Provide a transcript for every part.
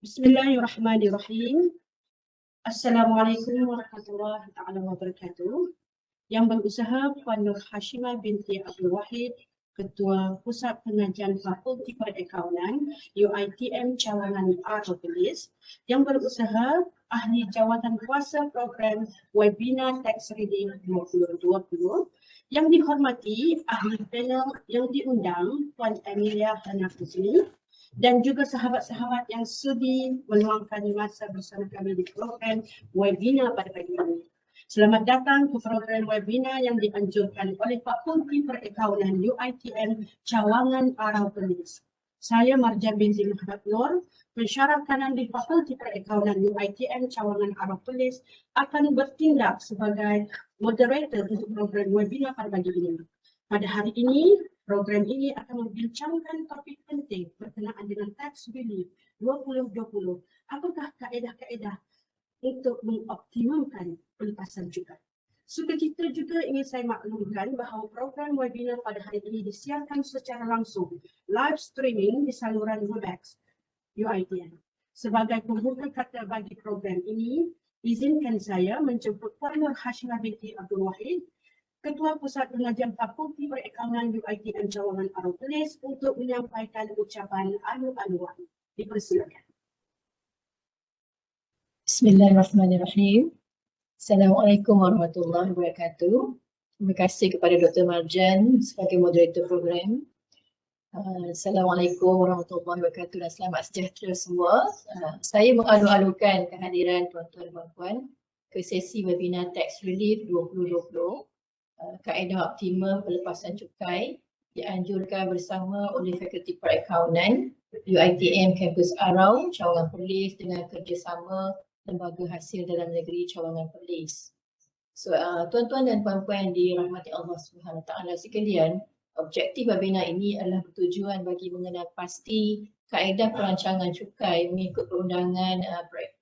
Bismillahirrahmanirrahim. Assalamualaikum warahmatullahi taala wabarakatuh. Yang berusaha Puan Nur Hashimah binti Abdul Wahid, Ketua Pusat Pengajian Fakulti Perakaunan UiTM Cawangan Argolis. Yang berusaha Ahli Jawatan Kuasa Program Webinar Tax Reading 2020. Yang dihormati Ahli Panel yang diundang Puan Emilia Hana Husni. Dan juga sahabat-sahabat yang sudi meluangkan masa bersama kami di program webinar pada pagi ini. Selamat datang ke program webinar yang dianjurkan oleh Fakulti Perakaunan UiTM Cawangan Argolis. Saya Marjan binti Muhammad Nur, pensyarah kanan di Fakulti Perakaunan UiTM Cawangan Argolis, akan bertindak sebagai moderator untuk program webinar pada pagi ini. Pada hari ini, program ini akan membincangkan topik penting berkenaan dengan tax relief 2020. Apakah kaedah-kaedah untuk mengoptimumkan pelepasan cukai? Sukacita juga ingin saya maklumkan bahawa program webinar pada hari ini disiarkan secara langsung, live streaming di saluran Webex UiTM. Sebagai pembuka kata bagi program ini, izinkan saya menjemput Puan Nur Hashimah binti Abdul Wahid, Ketua Pusat Pengajian Fakulti Perakaunan UiTM Cawangan Argolis, untuk menyampaikan ucapan alu-aluan. Dipersilakan. Bismillahirrahmanirrahim. Assalamualaikum warahmatullahi wabarakatuh. Terima kasih kepada Dr. Marjan sebagai moderator program. Assalamualaikum warahmatullahi wabarakatuh dan selamat sejahtera semua. Saya mengalu-alukan kehadiran tuan-tuan dan puan ke sesi webinar Tax Relief 2020. Kaedah optimum pelepasan cukai dianjurkan bersama oleh Fakulti Perakaunan UiTM Kampus Arau, Cawangan Perlis dengan kerjasama Lembaga Hasil Dalam Negeri Cawangan Perlis. So, tuan-tuan dan puan-puan yang dirahmati Allah Subhanahu Wa Taala sekalian, objektif webinar ini adalah bertujuan bagi mengenal pasti kaedah perancangan cukai mengikut perundangan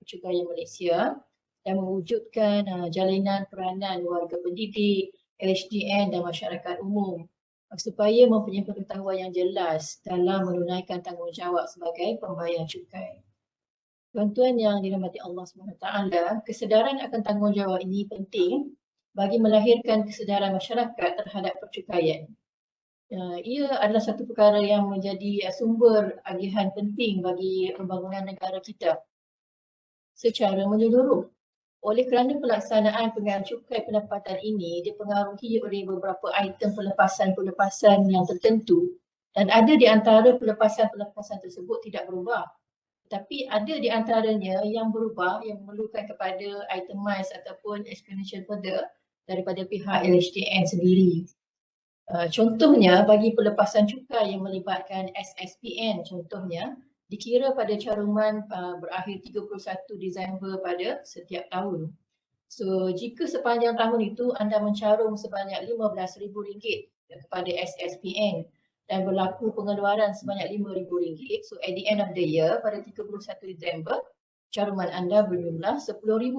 percukaian Malaysia dan mewujudkan jalinan peranan warga pendidik, LHDN dan masyarakat umum supaya mempunyai pengetahuan yang jelas dalam menunaikan tanggungjawab sebagai pembayar cukai. Tuan-tuan yang dirahmati Allah SWT, kesedaran akan tanggungjawab ini penting bagi melahirkan kesedaran masyarakat terhadap percukaian. Ia adalah satu perkara yang menjadi sumber agihan penting bagi pembangunan negara kita secara menyeluruh. Oleh kerana pelaksanaan pengayaan cukai pendapatan ini dipengaruhi oleh beberapa item pelepasan yang tertentu, dan ada di antara pelepasan tersebut tidak berubah. Tapi ada di antaranya yang berubah yang memerlukan kepada itemize ataupun explanation further daripada pihak LHDN sendiri. Contohnya bagi pelepasan cukai yang melibatkan SSPN contohnya, dikira pada caruman berakhir 31 Disember pada setiap tahun. So, jika sepanjang tahun itu anda mencarum sebanyak RM15,000 kepada SSPN dan berlaku pengeluaran sebanyak RM5,000, so at the end of the year pada 31 Disember, caruman anda berjumlah RM10,000.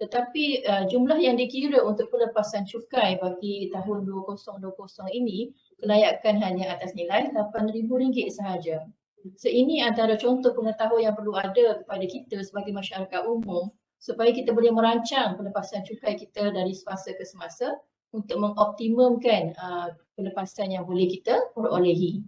Tetapi jumlah yang dikira untuk pelepasan cukai bagi tahun 2020 ini, kelayakan hanya atas nilai RM8,000 sahaja. So, ini antara contoh pengetahuan yang perlu ada kepada kita sebagai masyarakat umum supaya kita boleh merancang pelepasan cukai kita dari semasa ke semasa untuk mengoptimumkan pelepasan yang boleh kita perolehi.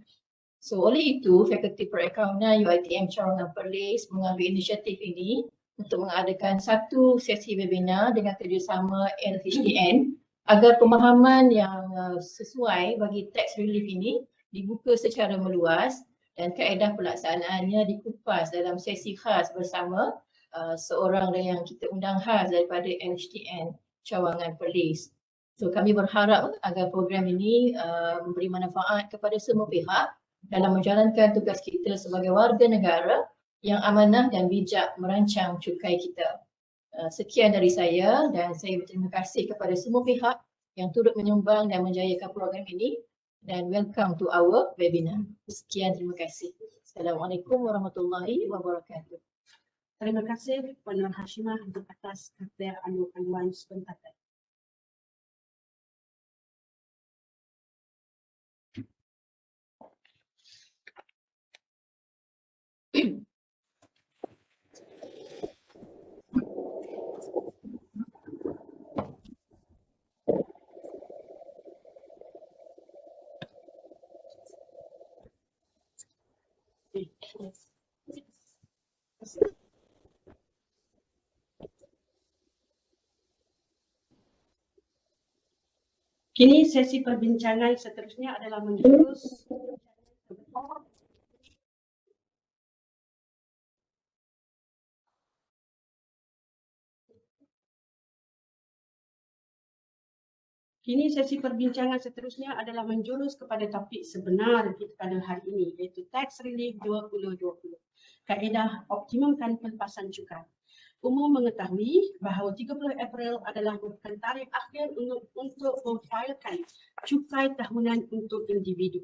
So, oleh itu, Fakulti Perakaunan UiTM Cawangan Perlis mengambil inisiatif ini untuk mengadakan satu sesi webinar dengan kerjasama LHDN agar pemahaman yang sesuai bagi tax relief ini dibuka secara meluas dan kaedah pelaksanaannya dikupas dalam sesi khas bersama seorang yang kita undang khas daripada LHDN Cawangan Perlis. So, kami berharap agar program ini memberi manfaat kepada semua pihak dalam menjalankan tugas kita sebagai warga negara yang amanah dan bijak merancang cukai kita. Sekian dari saya dan saya berterima kasih kepada semua pihak yang turut menyumbang dan menjayakan program ini. Dan welcome to our webinar. Sekian, terima kasih. Assalamualaikum warahmatullahi wabarakatuh. Terima kasih Puan Nur Hashimah untuk atas kata alu-aluan sebentar tadi. Kini sesi perbincangan seterusnya adalah menjurus Kini sesi perbincangan seterusnya adalah menjurus kepada topik sebenar kita pada hari ini, iaitu Tax Relief 2020. Kaedah optimumkan pelepasan cukai. Umum mengetahui bahawa 30 April adalah merupakan tarikh akhir untuk memfailkan cukai tahunan untuk individu.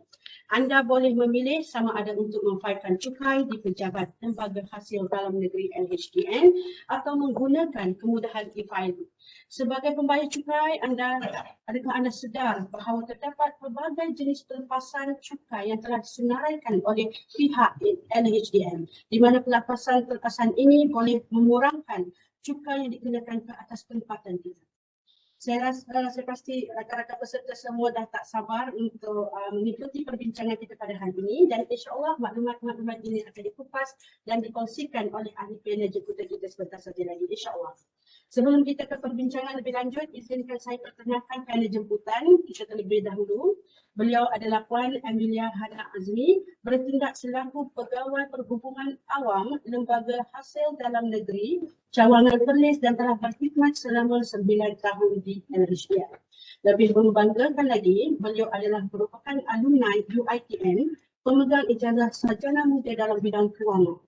Anda boleh memilih sama ada untuk memfailkan cukai di Pejabat Lembaga Hasil Dalam Negeri LHDN atau menggunakan kemudahan e-filing. Sebagai pembayar cukai, adakah anda sedar bahawa terdapat pelbagai jenis pelepasan cukai yang telah disenaraikan oleh pihak LHDN, di mana pelepasan ini boleh mengurangkan cukai yang dikenakan ke atas penempatan kita. Saya pasti rakan-rakan peserta semua dah tak sabar untuk mengikuti perbincangan kita pada hari ini, dan insya-Allah maklumat-maklumat ini akan dikupas dan dikongsikan oleh ahli panel jemputan kita sebentar saja lagi, insya-Allah. Sebelum kita ke perbincangan lebih lanjut, izinkan saya perkenalkan panel jemputan kita terlebih dahulu. Beliau adalah Puan Amelia Hana Azmi, bertindak selaku Pegawai Perhubungan Awam Lembaga Hasil Dalam Negeri Cawangan Perlis dan telah berkhidmat selama 9 tahun di LHDN. Lebih membanggakan lagi, beliau adalah merupakan alumni UiTM, pemegang ijazah sarjana muda dalam bidang kewangan.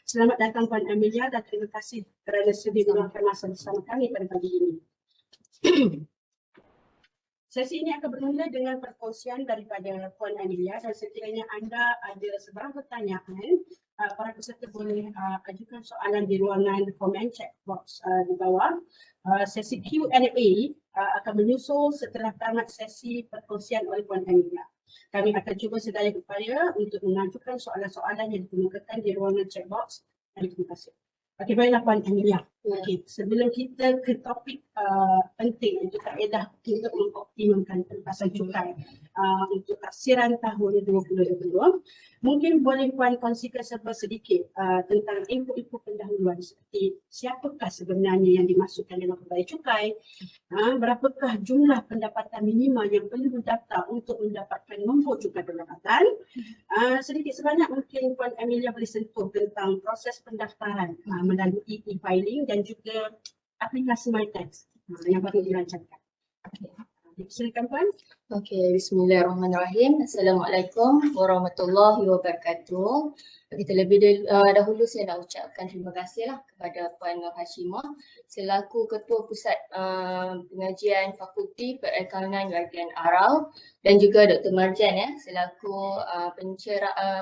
Selamat datang Puan Amelia dan terima kasih kerana sudi meluangkan masa bersama kami pada pagi ini. Sesi ini akan bermula dengan perkongsian daripada Puan Amelia, dan sekiranya anda ada sebarang pertanyaan, para peserta boleh ajukan soalan di ruangan komen chat box di bawah. Sesi Q&A akan menyusul setelah tamat sesi perkongsian oleh Puan Amelia. Kami akan cuba sedaya upaya untuk mengajukan soalan-soalan yang dikemukakan di ruangan chat box. Terima kasih. Okey, baiklah Puan Amelia. Okey, sebelum kita ke topik penting untuk kaedah untuk mengoptimumkan pelepasan cukai untuk taksiran tahun 2022, mungkin boleh Puan kongsikan sedikit tentang info-info pendahuluan seperti siapakah sebenarnya yang dimaksudkan dengan pembayar cukai, berapakah jumlah pendapatan minima yang perlu didaftar untuk mendapatkan nombor cukai pendapatan. Sedikit sebanyak mungkin Puan Amelia boleh sentuh tentang proses pendaftaran melalui e-filing dan juga aplikasi MyTax yang baru dirancangkan. Silakan Puan. Okey, bismillahirrahmanirrahim. Assalamualaikum warahmatullahi wabarakatuh. Terlebih dahulu saya nak ucapkan terima kasihlah kepada Puan Nur Hashimah selaku Ketua Pusat Pengajian Fakulti Perakaunan UiTM Arau, dan juga Dr. Marjan selaku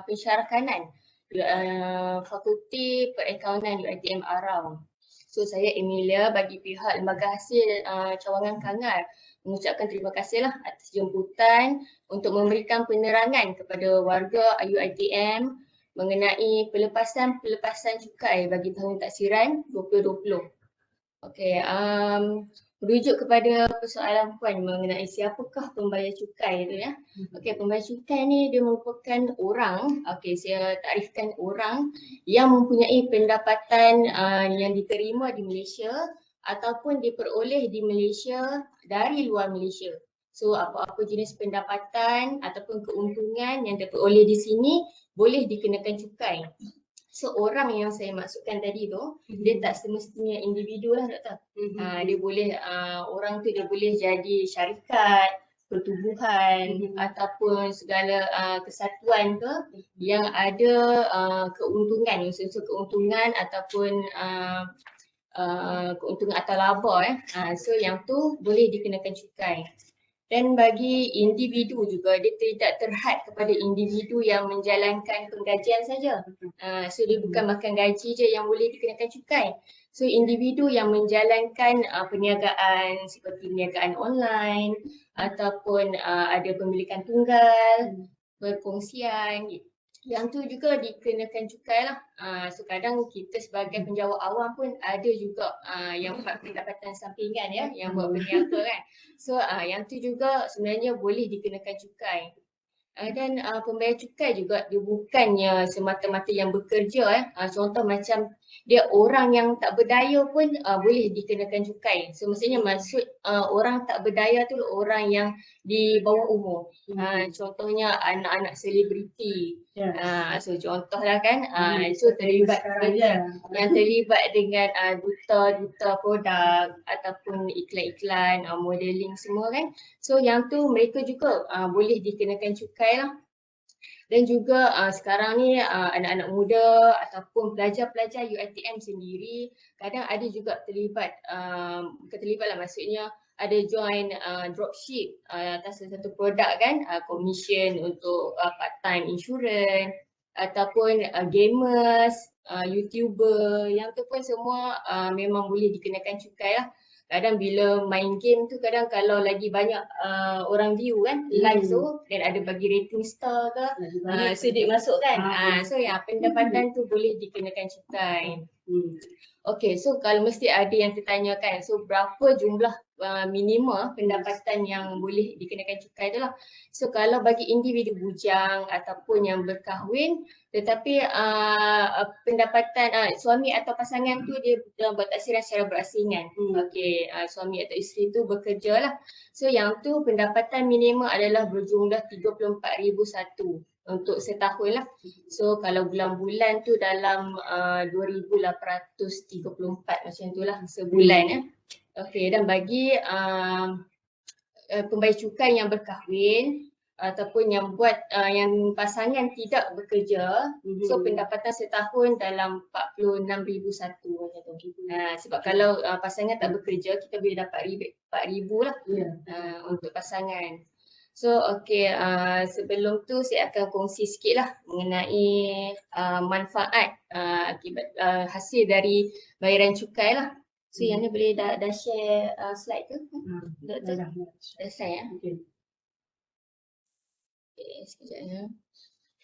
pensyarah kanan Fakulti Perakaunan UiTM Arau. So saya Emilia bagi pihak Lembaga Hasil Cawangan Kangar mengucapkan terima kasihlah atas jemputan untuk memberikan penerangan kepada warga UiTM mengenai pelepasan cukai bagi tahun taksiran 2020. Okey, merujuk kepada persoalan Puan mengenai siapakah pembayar cukai tu ya. Okey, pembayar cukai ni dia merupakan orang, okey saya takrifkan orang yang mempunyai pendapatan yang diterima di Malaysia ataupun diperoleh di Malaysia dari luar Malaysia. So apa-apa jenis pendapatan ataupun keuntungan yang diperoleh di sini boleh dikenakan cukai. So orang yang saya maksudkan tadi tu, dia tak semestinya individu lah doktor. Dia boleh, orang tu dia boleh jadi syarikat, pertubuhan ataupun segala kesatuan ke yang ada keuntungan, unsur-unsur keuntungan ataupun keuntungan atau laba so yang tu boleh dikenakan cukai. Dan bagi individu juga dia tidak terhad kepada individu yang menjalankan penggajian saja. So dia bukan makan gaji je yang boleh dikenakan cukai. So individu yang menjalankan perniagaan seperti perniagaan online ataupun ada pemilikan tunggal, berkongsian, yang tu juga dikenakan cukai lah. So kadang kita sebagai penjawat awam pun ada juga yang buat pendapatan sampingan yang buat berniaga kan. So yang tu juga sebenarnya boleh dikenakan cukai. Dan pembayar cukai juga dia bukannya semata-mata yang bekerja. Contoh macam dia orang yang tak berdaya pun boleh dikenakan cukai. So maksudnya maksud orang tak berdaya tu orang yang di bawah umur. Contohnya anak-anak selebriti. So contohlah kan, so terlibat yang terlibat dengan duta-duta produk ataupun iklan-iklan, modeling semua kan. So yang tu mereka juga boleh dikenakan cukai lah. Dan juga sekarang ni anak-anak muda ataupun pelajar-pelajar UiTM sendiri kadang ada juga terlibat, bukan terlibat lah, maksudnya ada join dropship atas satu produk kan, commission untuk part-time insurance ataupun gamers, YouTuber, yang tu pun semua memang boleh dikenakan cukai lah. Kadang bila main game tu kadang kalau lagi banyak orang view kan live tu dan ada bagi rating star ke, so duit masuk kan. So yang pendapatan tu boleh dikenakan cukai. Okay, so kalau mesti ada yang tertanyakan, so berapa jumlah minima pendapatan yang boleh dikenakan cukai tu lah. So kalau bagi individu bujang ataupun yang berkahwin tetapi pendapatan suami atau pasangan tu dia bertaksiran secara berasingan. Okay, suami atau isteri tu bekerja lah. So yang tu pendapatan minima adalah berjumlah 34,001 untuk setahun lah. So kalau bulan-bulan tu dalam 2,834 macam tu lah sebulan ya. Okay, dan bagi pembayar cukai yang berkahwin ataupun yang buat yang pasangan tidak bekerja, so pendapatan setahun dalam 46,001 macam tu. Sebab kalau pasangan tak bekerja kita boleh dapat rebate 4,000 lah untuk pasangan. So okay, sebelum tu saya akan kongsi sikit lah mengenai manfaat akibat hasil dari bayaran cukai lah. So yang ni boleh dah share slide tu? Dah share ya? Okay, sekejap ya.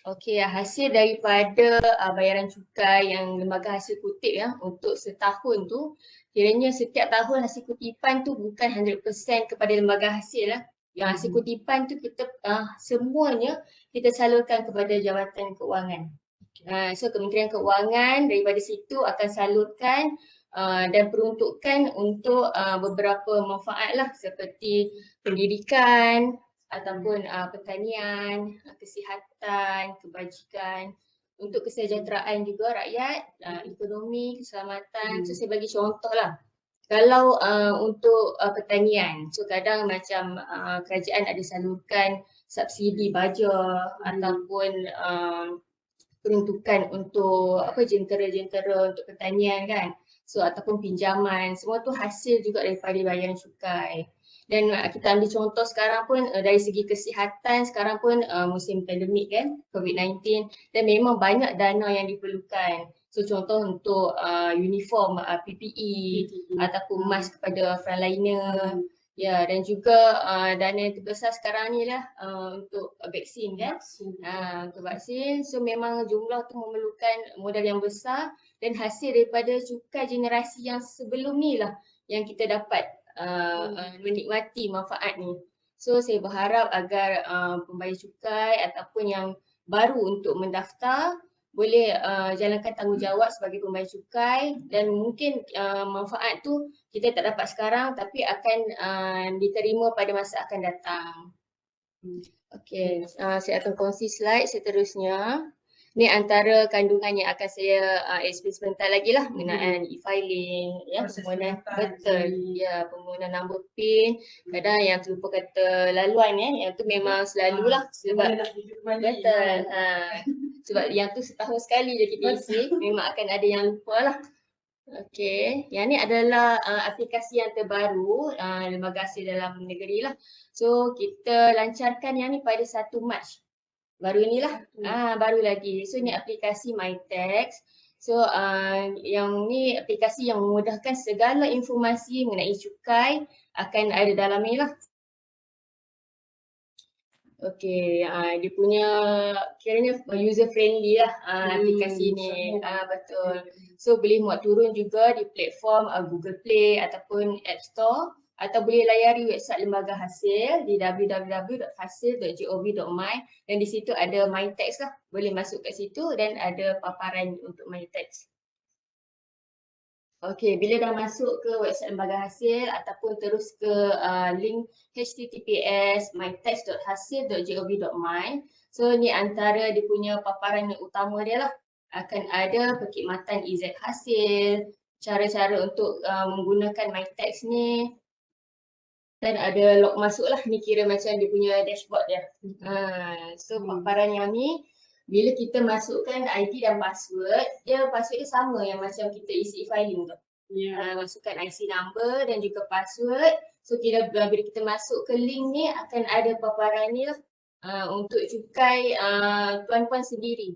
Okay, hasil daripada bayaran cukai yang lembaga hasil kutip ya untuk setahun tu, kiranya setiap tahun hasil kutipan tu bukan 100% kepada lembaga hasil lah. Yang hasil kutipan tu kita semuanya kita salurkan kepada Jabatan Keuangan. So Kementerian Keuangan daripada situ akan salurkan dan peruntukkan untuk beberapa manfaat lah seperti pendidikan ataupun pertanian, kesihatan, kebajikan, untuk kesejahteraan juga rakyat, ekonomi, keselamatan. So saya bagi contoh lah. Kalau untuk pertanian, so kadang macam kerajaan ada salurkan subsidi baja ataupun peruntukan untuk jentera-jentera untuk pertanian kan. So ataupun pinjaman, semua tu hasil juga daripada bayaran cukai. Dan kita ambil contoh sekarang pun dari segi kesihatan, sekarang pun musim pandemik kan, COVID-19, dan memang banyak dana yang diperlukan. So contoh untuk uniform PPE ataupun mask kepada frontliner. Ya, dan juga dana yang terbesar sekarang ni lah untuk vaksin kan. Untuk vaksin, so memang jumlah tu memerlukan modal yang besar dan hasil daripada cukai generasi yang sebelum ni lah yang kita dapat menikmati manfaat ni. So saya berharap agar pembayar cukai ataupun yang baru untuk mendaftar boleh jalankan tanggungjawab sebagai pembayar cukai, dan mungkin manfaat tu kita tak dapat sekarang tapi akan diterima pada masa akan datang. Okay, saya akan kongsi slide seterusnya. Ni antara kandungan yang akan saya explain sebentar lagi lah mengenai e-filing, ya, permohonan betul, ya, permohonan nombor PIN. Kadang yang terlupa kata laluan yang tu memang selalulah sebab betul. Sebab yang tu setahun sekali je kita isi, memang akan ada yang lupa lah. Okay, yang ni adalah aplikasi yang terbaru lembaga hasil dalam negeri lah. So kita lancarkan yang ni pada 1 Mac. Baru inilah, baru lagi. So ni aplikasi MyTax. So yang ni aplikasi yang memudahkan segala informasi mengenai cukai akan ada dalam ni lah. Okay, dia punya kiranya user friendly lah aplikasi ni. Betul. So boleh muat turun juga di platform Google Play ataupun App Store atau boleh layari website lembaga hasil di www.hasil.gov.my dan di situ ada My Tax lah. Boleh masuk kat situ dan ada paparan untuk My Tax. Okey, bila dah masuk ke website lembaga hasil ataupun terus ke link https mytax.hasil.gov.my. So ni antara dia punya paparan yang utama dia lah. Akan ada perkhidmatan EZ hasil, cara-cara untuk menggunakan MyTax ni, dan ada log masuk lah. Ni kira macam dia punya dashboard dia. So paparan yang ni bila kita masukkan ID dan password, password dia sama yang macam kita isi e-filing tu. Masukkan IC number dan juga password. So bila kita masuk ke link ni akan ada paparan ni lah untuk cukai tuan-puan sendiri.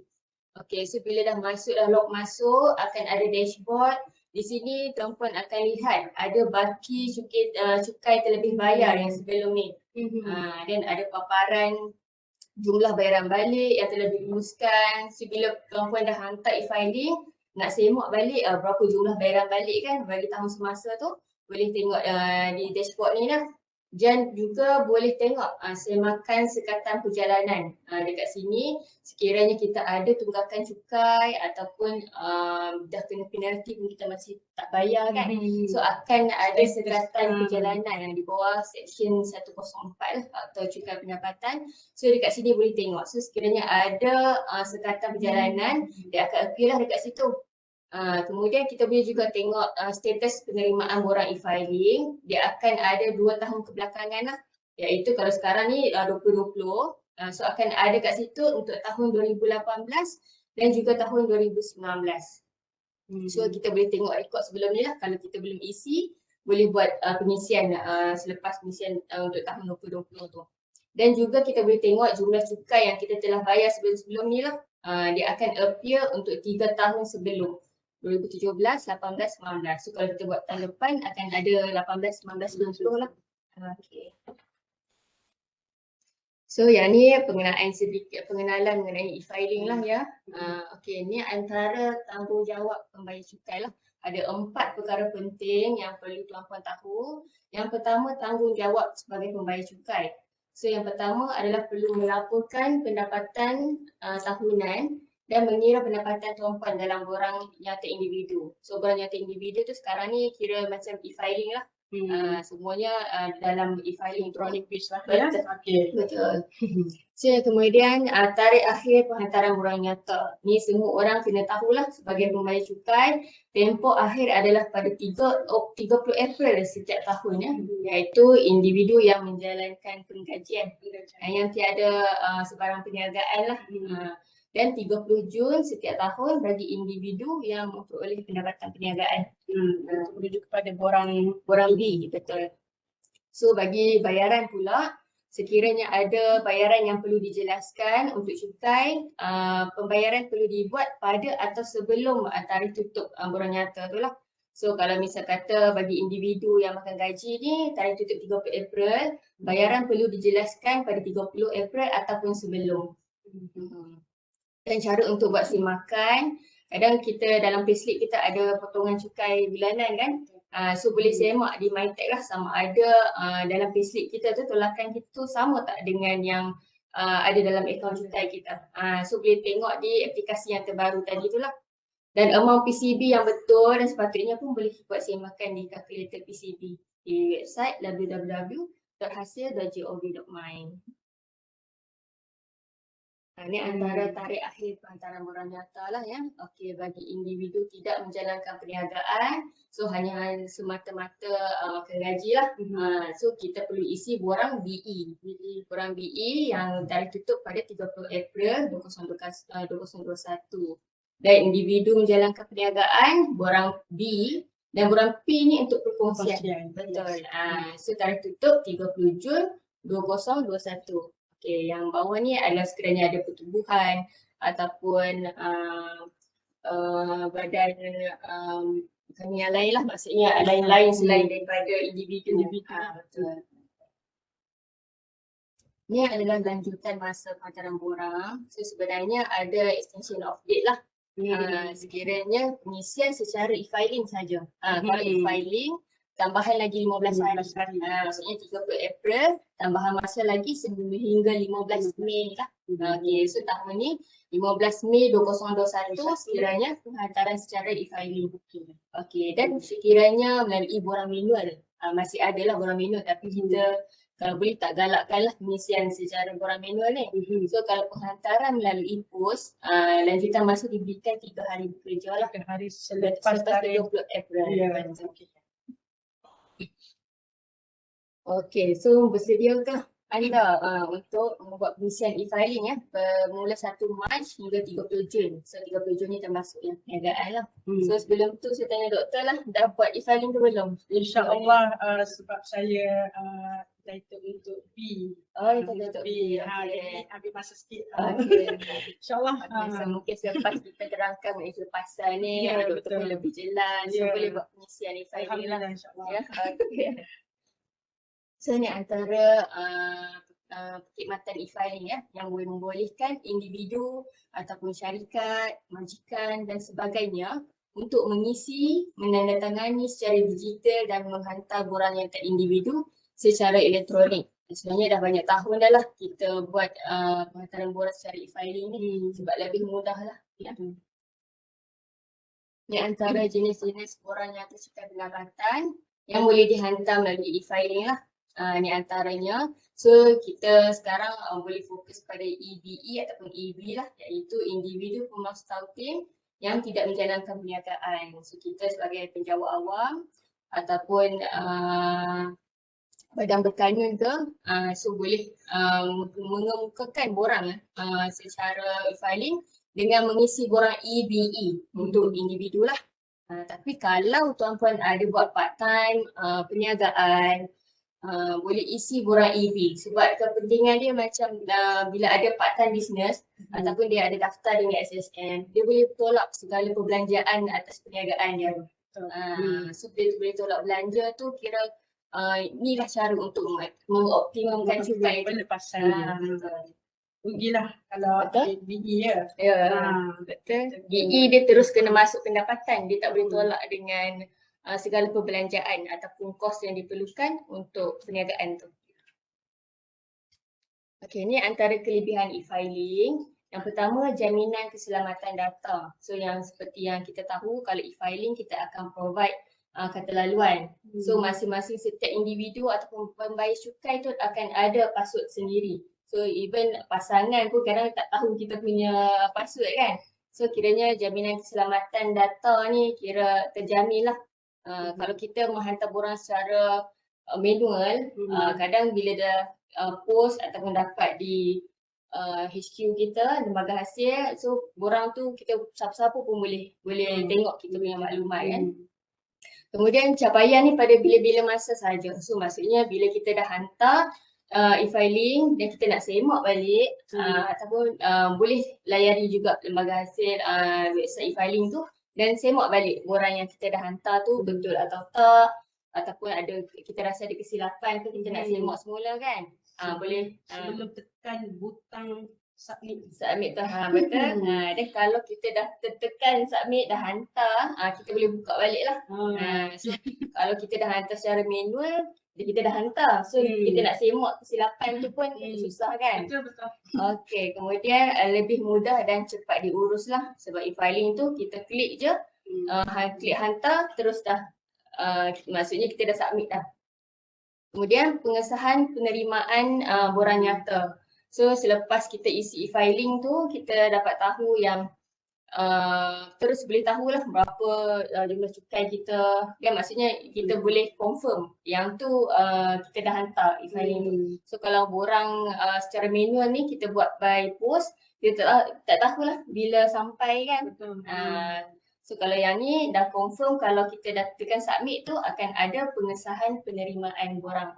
Okay, so bila dah masuk, dah log masuk, akan ada dashboard. Di sini tuan-puan akan lihat ada baki cukai terlebih bayar yang sebelum ni. Dan ada paparan jumlah bayaran balik yang telah diluluskan. So bila tuan-puan dah hantar e-filing, nak semak balik berapa jumlah bayaran balik kan bagi tahun semasa tu, boleh tengok di dashboard ni lah. Dan juga boleh tengok semakan sekatan perjalanan dekat sini. Sekiranya kita ada tunggakan cukai ataupun dah kena penalti pun kita masih tak bayar kan. So akan ada sekatan perjalanan yang di bawah section 104 lah atau cukai pendapatan. So dekat sini boleh tengok. So sekiranya ada sekatan perjalanan, dia akan appear lah dekat situ. Kemudian kita boleh juga tengok status penerimaan borang e-filing. Dia akan ada 2 tahun kebelakangan lah. Iaitu kalau sekarang ni 2020, so akan ada kat situ untuk tahun 2018 dan juga tahun 2019. So kita boleh tengok rekod sebelum ni lah. Kalau kita belum isi, boleh buat pengisian selepas pengisian untuk tahun 2020 tu. Dan juga kita boleh tengok jumlah cukai yang kita telah bayar sebelum-sebelum ni lah. Dia akan appear untuk 3 tahun sebelum. 2017, 18, 19. So kalau kita buat tahun depan akan ada 18, 19, 20 lah. Okay. So yang ni pengenalan mengenai e-filing lah ya. Okay, ni antara tanggungjawab pembayar cukai lah. Ada 4 perkara penting yang perlu tuan-puan tahu. Yang pertama, tanggungjawab sebagai pembayar cukai. So yang pertama adalah perlu melaporkan pendapatan tahunan dan mengira pendapatan tuan-puan dalam borang nyata individu. So borang nyata individu tu sekarang ni kira macam e-filing lah. Semuanya dalam e-filing Electronic based lah ya. Betul. So kemudian tarikh akhir penghantaran borang nyata. Ni semua orang kena tahulah sebagai pembayar cukai. Tempoh akhir adalah pada 30 April setiap tahun ya. Iaitu individu yang menjalankan penggajian. Yang tiada sebarang perniagaan lah. Dan 30 Jun setiap tahun bagi individu yang memperoleh pendapatan perniagaan. Menuju kepada borang B, betul. So bagi bayaran pula, sekiranya ada bayaran yang perlu dijelaskan untuk cukai, pembayaran perlu dibuat pada atau sebelum tarikh tutup borang nyata tu lah. So kalau misal kata bagi individu yang makan gaji ni, tarikh tutup 30 April, bayaran perlu dijelaskan pada 30 April ataupun sebelum. Dan cara untuk buat semakan, kadang kita dalam payslip kita ada potongan cukai bulanan kan. So boleh semak di MyTax lah sama ada dalam payslip kita tu tolakan kita tu sama tak dengan yang ada dalam akaun cukai kita. So boleh tengok di aplikasi yang terbaru tadi tu lah. Dan amount PCB yang betul dan sepatutnya pun boleh buat semakan di kalkulator PCB di website www.hasil.gov.my. Ini antara tarikh akhir penghantaran borang nyata lah ya. Okey, bagi individu tidak menjalankan perniagaan, so hanya semata-mata makan gaji lah. So kita perlu isi borang BE. Borang BE yang tarikh tutup pada 30 April 2021. Dan individu menjalankan perniagaan, borang B dan borang P ni untuk perkongsian. Betul. So tarikh tutup 30 Jun 2021. Okay, yang bawah ni adalah sekiranya ada pertubuhan ataupun badan kami yang lain lah, maksudnya lain-lain selain daripada individu. Betul. Ni adalah lanjutan masa penghantaran borang. So sebenarnya ada extension of date lah. Sekiranya pengisian secara e-filing saja. Kalau e-filing tambahan lagi 15 hari. 15 hari. Maksudnya 30 April, tambahan masa lagi hingga 15 Mei lah. Okey, so tahun ni 15 Mei 2021 sekiranya penghantaran secara e-filing. Okey, dan sekiranya melalui borang manual, masih ada lah borang manual tapi kita kalau boleh tak galakkanlah pengisian secara borang manual ni. So kalau penghantaran melalui pos, lanjutan masa diberikan 3 hari bekerja lah. 3 hari selepas tarikh. 30 April. Ya. Betul. Okey, so bersediakah anda untuk membuat pengisian e-filing ya bermula 1 Mac hingga 30 Jun. So 30 Jun ni termasuk yang perniagaan lah. So sebelum tu saya tanya doktor lah, dah buat e-filing tu belum? InsyaAllah sebab saya title untuk B. Oh, itu untuk B. B. Jadi ambil masa sikit. Okey. InsyaAllah. So mungkin selepas kita terangkan mengenai pasal ni, Ya, doktor pun betul. lebih jelas. So Ya. boleh buat pengisian e-filing lah. Alhamdulillah insyaAllah. Ya, okey. So ni antara perkhidmatan e-filing ya yang boleh membolehkan individu ataupun syarikat, majikan dan sebagainya untuk mengisi, menandatangani secara digital dan menghantar borang yang terindividu secara elektronik. Sebenarnya dah banyak tahun dah lah kita buat penghantaran borang secara e-filing ni sebab lebih mudah lah. Ya. Ni antara jenis-jenis borang yang tersekat pendapatan yang boleh dihantar melalui e-filing lah. Ni antaranya. So kita sekarang boleh fokus pada EBE ataupun EB lah, iaitu individu pemas tautin yang tidak menjalankan perniagaan. So kita sebagai penjawat awam ataupun badan berkanun ke, so boleh mengemukakan borang secara e-filing dengan mengisi borang EBE untuk individu lah. Tapi kalau tuan-puan ada buat part time perniagaan, boleh isi borang EB sebab kepentingan dia macam bila ada part time business ataupun dia ada daftar dengan SSM, dia boleh tolak segala perbelanjaan atas perniagaan dia. So dia boleh tolak belanja tu, kira inilah cara untuk mengoptimumkan cukai tu. Pelepasan. Rugilah kalau Betul. BE ya. Ya, betul. BE dia terus kena masuk pendapatan, dia tak boleh tolak dengan segala perbelanjaan ataupun kos yang diperlukan untuk perniagaan tu. Okey, ni antara kelebihan e-filing. Yang pertama, jaminan keselamatan data. So yang seperti yang kita tahu, kalau e-filing kita akan provide kata laluan. So masing-masing setiap individu ataupun pembayar cukai tu akan ada password sendiri. So even pasangan pun kadang tak tahu kita punya password kan. So kiranya jaminan keselamatan data ni kira terjamin lah. Kalau kita menghantar borang secara manual, kadang bila dah post ataupun dapat di HQ kita, lembaga hasil, so borang tu kita siapa-siapa pun boleh tengok kita punya maklumat kan. Kemudian capaian ni pada bila-bila masa saja. So maksudnya bila kita dah hantar e-filing dan kita nak semak balik ataupun boleh layari juga lembaga hasil website e-filing tu dan semak balik borang yang kita dah hantar tu betul atau tak, ataupun ada kita rasa ada kesilapan tu kita nak semak semula kan. Boleh Sebelum tekan butang submit. Submit tu betul. Dan kalau kita dah tekan submit dah hantar, kita boleh buka balik lah. So, kalau kita dah hantar secara manual, kita dah hantar. So kita nak semak kesilapan tu pun susah kan. Betul. Okey, kemudian lebih mudah dan cepat diurus lah. Sebab e-filing tu kita klik je, klik hantar terus dah maksudnya kita dah submit dah. Kemudian pengesahan penerimaan borang nyata. So selepas kita isi e-filing tu kita dapat tahu yang terus boleh tahulah berapa jumlah cukai kita. Ya maksudnya kita boleh confirm yang tu kita dah hantar e-filing tu. So kalau borang secara manual ni kita buat by post, kita tak tahulah bila sampai kan. Betul. So kalau yang ni dah confirm, kalau kita dah tekan submit tu akan ada pengesahan penerimaan borang.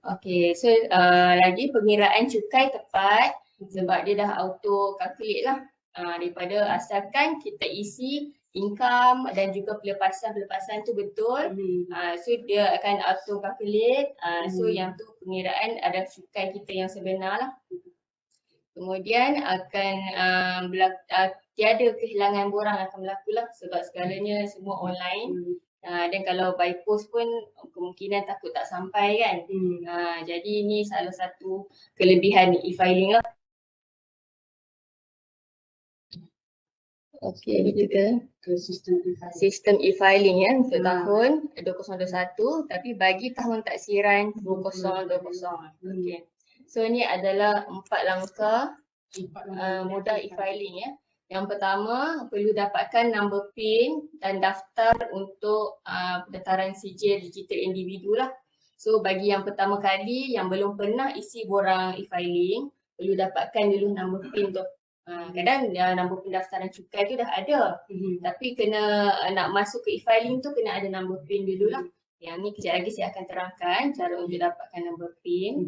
Okey, so lagi pengiraan cukai tepat sebab dia dah auto calculate lah. Daripada asalkan kita isi income dan juga pelepasan tu betul. So dia akan auto calculate. So yang tu pengiraan ada cukai kita yang sebenar lah. Kemudian akan tiada kehilangan borang akan berlaku lah sebab segalanya semua online. Dan kalau by post pun kemungkinan takut tak sampai kan. Jadi ini salah satu kelebihan e-filing lah. Okey, kita ke sistem sistem e-filing ya untuk tahun 2021 tapi bagi tahun taksiran 2020. Okey. So ni adalah 4 langkah modal e-filing ya. Yang pertama perlu dapatkan nombor PIN dan daftar untuk pendaftaran sijil digital individu lah. So bagi yang pertama kali yang belum pernah isi borang e-filing perlu dapatkan dulu nombor PIN tu. Kadang nombor pendaftaran cukai tu dah ada tapi kena nak masuk ke e-filing tu kena ada nombor PIN dulu lah. Yang ni kejap lagi saya akan terangkan cara untuk dapatkan nombor PIN.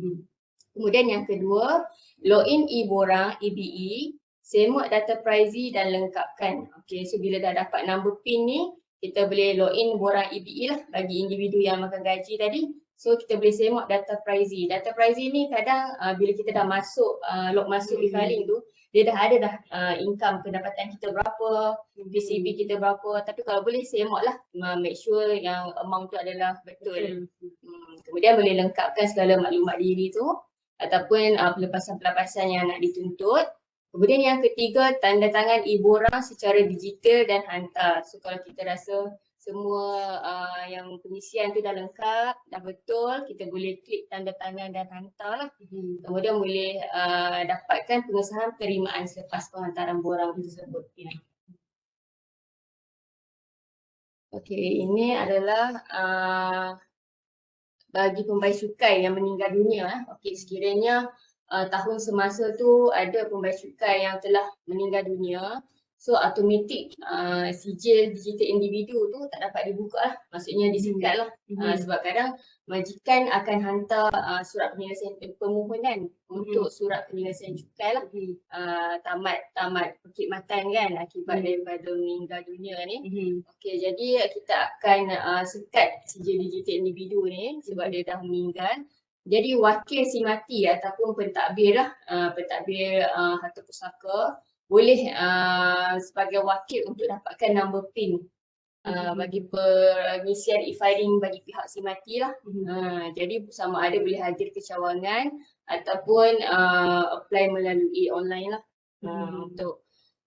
Kemudian yang kedua, login e-borang EBE, semak data prizi dan lengkapkan. Okey, so bila dah dapat nombor PIN ni, kita boleh login borang EBE lah bagi individu yang makan gaji tadi. So kita boleh semak data prizi. Data prizi ni kadang bila kita dah masuk log masuk e-filing tu, dia dah ada dah income pendapatan kita berapa, PCB kita berapa. Tapi kalau boleh semak lah, make sure yang amount tu adalah betul. Kemudian boleh lengkapkan segala maklumat diri tu ataupun pelepasan-pelepasan yang nak dituntut. Kemudian yang ketiga, tanda tangan e-borang secara digital dan hantar. So kalau kita rasa semua yang pengisian tu dah lengkap, dah betul, kita boleh klik tanda tangan dan hantar lah. Kemudian boleh dapatkan pengesahan penerimaan selepas penghantaran borang tersebut. Okey, ini adalah bagi pembayar cukai yang meninggal dunia. Okey, sekiranya tahun semasa tu ada pembayar cukai yang telah meninggal dunia, so automatik sijil digital individu tu tak dapat dibuka lah, maksudnya disekat lah. Sebab kadang majikan akan hantar surat penyelesaian permohonan untuk surat penyelesaian cukai lah, tamat perkhidmatan kan akibat daripada meninggal dunia ni. Okey, jadi kita akan sekat sijil digital individu ni sebab dia dah meninggal. Jadi wakil si mati ataupun pentadbir lah, pentadbir harta pusaka boleh sebagai wakil untuk dapatkan nombor PIN bagi pengisian e-filing bagi pihak si mati lah. Jadi sama ada boleh hadir ke cawangan ataupun apply melalui online lah,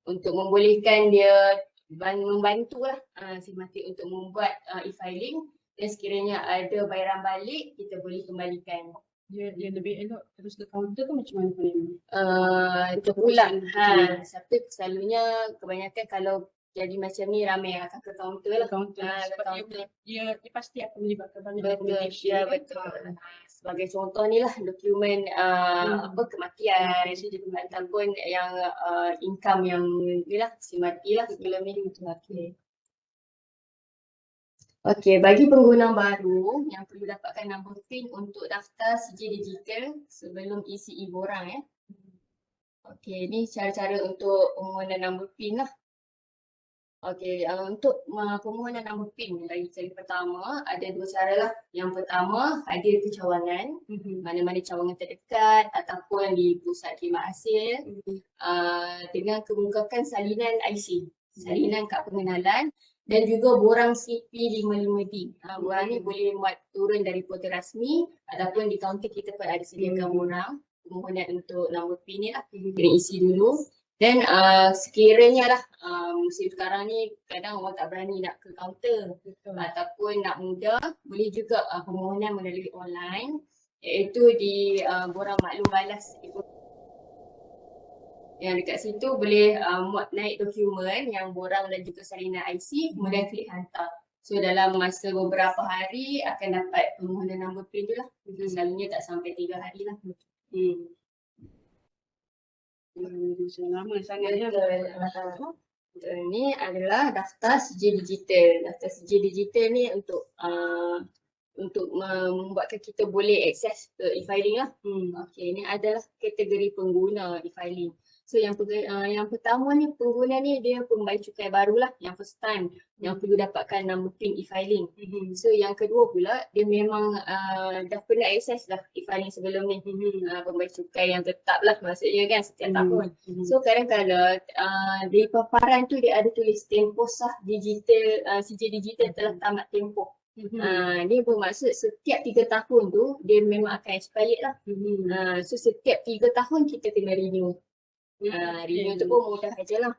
untuk membolehkan dia membantu lah si mati untuk membuat e-filing. Dan sekiranya ada bayaran balik, kita boleh kembalikan. Dia lebih elok terus ke kaunter ke macam mana pun? Terpulang. Tapi selalunya kebanyakan kalau jadi macam ni ramai akan ke kaunter lah. Sebab dia pasti akan melibatkan banyak dokumentasi. Betul. Sebagai contoh ni lah dokumen kematian ataupun yang income yang ni lah si mati lah sebelum ni. Okey, bagi pengguna baru yang perlu dapatkan nombor PIN untuk daftar sijil digital sebelum isi e-borang ya. Okey, ni cara-cara untuk permohonan nombor PIN lah. Okey, untuk permohonan nombor PIN dari cara pertama ada dua cara lah. Yang pertama, hadir ke cawangan, mana-mana cawangan terdekat ataupun di pusat khidmat hasil dengan kemukakan salinan IC, salinan kad pengenalan dan juga borang CP55D. Borang ni boleh muat turun dari portal rasmi ataupun di kaunter kita pun ada sediakan borang permohonan untuk nombor PIN ni lah, kena isi dulu. Dan sekiranya lah musim sekarang ni kadang orang tak berani nak ke kaunter ataupun nak mudah, boleh juga permohonan melalui online, iaitu di borang maklum balas yang dekat situ boleh muat naik dokumen yang borang dan juga salinan IC, kemudian klik hantar. So dalam masa beberapa hari akan dapat permohonan nombor PIN tu lah. Selalunya tak sampai 3 hari lah. Lama sangat ya. Ini adalah daftar sijil digital. Daftar sijil digital ni untuk membuatkan kita boleh akses ke e-filing lah. Okey, ini adalah kategori pengguna e-filing. So yang pertama ni pengguna ni dia pembayar cukai barulah, yang first time yang perlu dapatkan number PIN e-filing. So yang kedua pula dia memang dah pernah akses dah e-filing sebelum ni. Pembayar cukai yang tetap lah maksudnya kan setiap tahun. So kadang-kadang di paparan tu dia ada tulis tempoh sah digital, CJ digital telah tamat tempoh. Dia bermaksud setiap 3 tahun tu dia memang akan expired lah. So setiap 3 tahun kita kena renew. Renew tu pun mudah aja lah.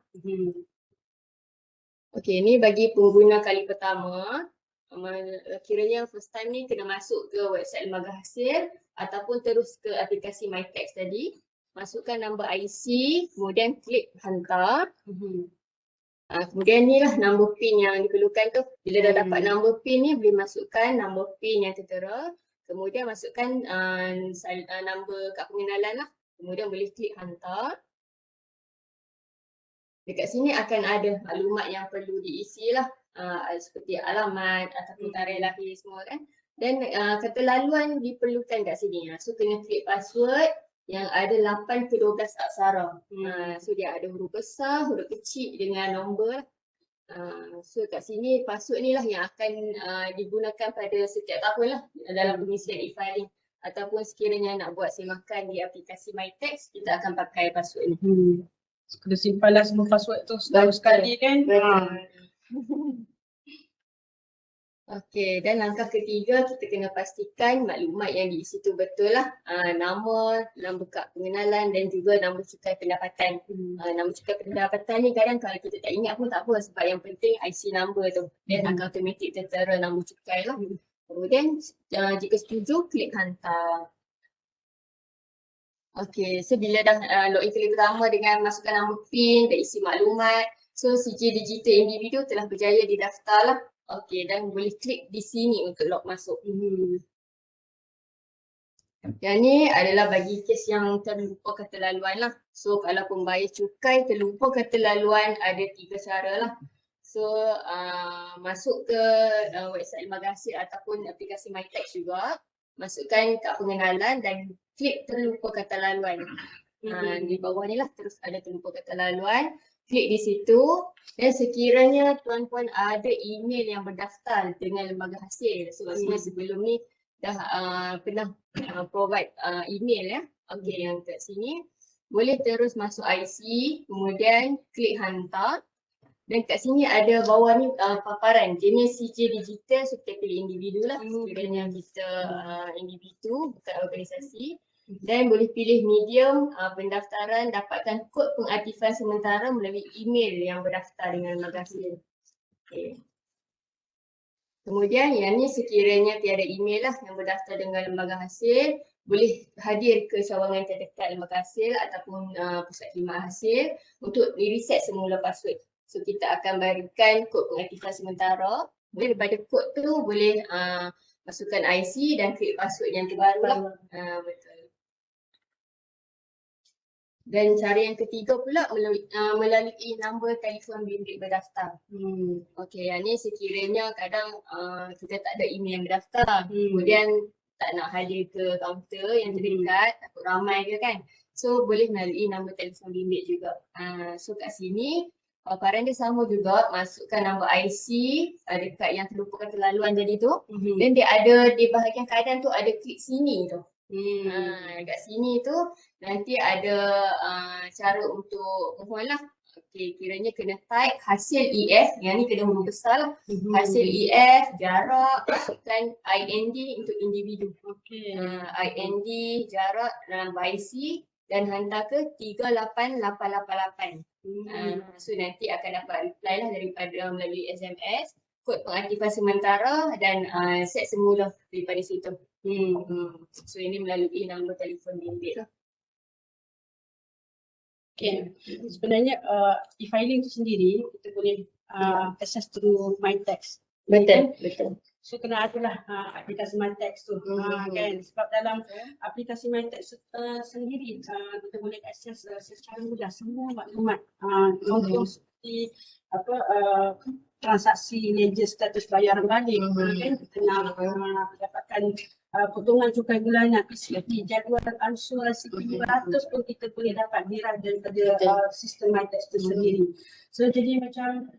Okay, ni bagi pengguna kali pertama. Kiranya first time ni kena masuk ke website lembaga hasil ataupun terus ke aplikasi MyTax tadi. Masukkan nombor IC, kemudian klik hantar. Kemudian ni lah nombor PIN yang diperlukan tu. Bila dah dapat nombor PIN ni boleh masukkan nombor PIN yang tertera. Kemudian masukkan nombor kad pengenalan lah. Kemudian boleh klik hantar. Dekat sini akan ada maklumat yang perlu diisi lah. Seperti alamat ataupun tarikh lahir semua kan. Dan kata laluan diperlukan kat sini. So kena klik password yang ada 8 ke 12 aksara. So dia ada huruf besar, huruf kecil dengan nombor. So kat sini password ni lah yang akan digunakan pada setiap tahun lah dalam pengisian e-filing. Ataupun sekiranya nak buat semakan di aplikasi MyTax, kita akan pakai password ni. Kena simpanlah semua password tu setahun sekali kan. Okey, dan langkah ketiga kita kena pastikan maklumat yang diisi tu betul lah. Nama, nombor kad pengenalan dan juga nombor cukai pendapatan. Nombor cukai pendapatan ni kadang kalau kita tak ingat pun tak apa sebab yang penting IC number tu. Dan akan automatik tertera nombor cukai lah. Kemudian jika setuju klik hantar. Okey, so bila dah login kali pertama dengan masukkan nombor PIN dan isi maklumat, so CJ Digital Individu telah berjaya didaftar lah. Okey, dan boleh klik di sini untuk log masuk. Yang ni adalah bagi kes yang terlupa kata laluan lah. So kalau pembayar cukai terlupa kata laluan ada 3 cara lah. So masuk ke website lembaga hasil ataupun aplikasi MyTax juga. Masukkan kad pengenalan dan klik terlupa kata laluan. Di bawah ni lah terus ada terlupa kata laluan. Klik di situ dan sekiranya tuan-puan ada email yang berdaftar dengan lembaga hasil. So maksudnya sebelum ni dah pernah provide email ya. Okey, yang kat sini boleh terus masuk IC, kemudian klik hantar. Dan kat sini ada bawah ni paparan jenis CJ Digital, so kita pilih individu lah. Sekiranya kita individu bukan organisasi. Dan boleh pilih medium pendaftaran, dapatkan kod pengaktifan sementara melalui email yang berdaftar dengan lembaga hasil. Okay. Kemudian yang ni sekiranya tiada email lah yang berdaftar dengan lembaga hasil, boleh hadir ke cawangan terdekat lembaga hasil ataupun pusat khidmat hasil untuk di-reset semula password. So kita akan berikan kod pengaktifan sementara. Daripada kod tu boleh masukkan IC dan klik password yang terbaru lah. Betul. Dan cara yang ketiga pula melalui nombor telefon bimbit berdaftar. Okey, yang ni sekiranya kadang kita tak ada email yang berdaftar. Kemudian tak nak hadir ke kaunter yang terdekat, takut ramai ke kan. So boleh melalui nombor telefon bimbit juga. So kat sini paparan dia sama juga, masukkan nombor IC dekat yang terlupa kata laluan tadi tu. Dan dia ada di bahagian kanan tu ada klik sini tu. Kat sini tu nanti ada cara untuk mohon lah. Okey, kiranya kena type hasil EF, yang ni kena huruf besar lah. Hasil EF, jarak, masukkan IND untuk individu. IND, jarak dalam IC dan hantar ke 38888. So nanti akan dapat reply lah daripada melalui SMS, kod pengaktifan sementara dan set semula daripada situ. So ini melalui nombor telefon bimbit lah. Okay, sebenarnya e-filing tu sendiri kita boleh access through MyTax. Betul, betul. So kena adalah aplikasi MyTax tu kan, sebab dalam aplikasi MyTax sendiri kita boleh akses secara mudah semua maklumat. Contoh seperti transaksi ledger status bayaran balik kan, kita nak dapatkan potongan cukai bulanan, PCT, jadual ansur RM1,200 pun kita boleh dapat dirah daripada sistem MyTax itu sendiri. So jadi macam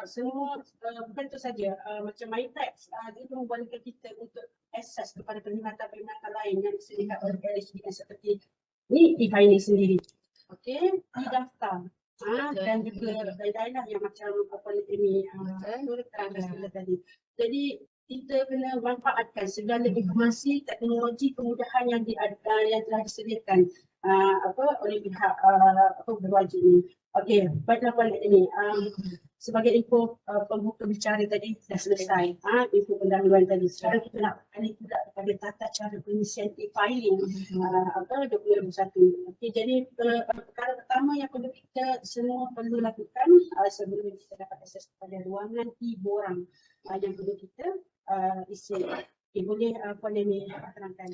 semua bukan itu saja, macam MyTax dia membolehkan kita untuk akses kepada perkhidmatan-perkhidmatan lain yang disediakan oleh LHDN seperti ni e-filing sendiri. Okey, didaftar. Dan juga lain-lain lah yang macam apa ni tadi. Jadi kita kena manfaatkan segala informasi, teknologi, kemudahan yang telah disediakan oleh pihak berwajib ni. Okey, baiklah Puan ini. Sebagai info pembuka bicara tadi dah selesai. Info pendahuluan tadi. Sekarang kita nak balik pula kepada tata cara pengisian e-filing 2021. Okey, jadi perkara pertama yang perlu kita semua perlu lakukan sebelum kita dapat akses kepada ruangan e-borang yang perlu kita isi. Okay, boleh Puan Amy terangkan.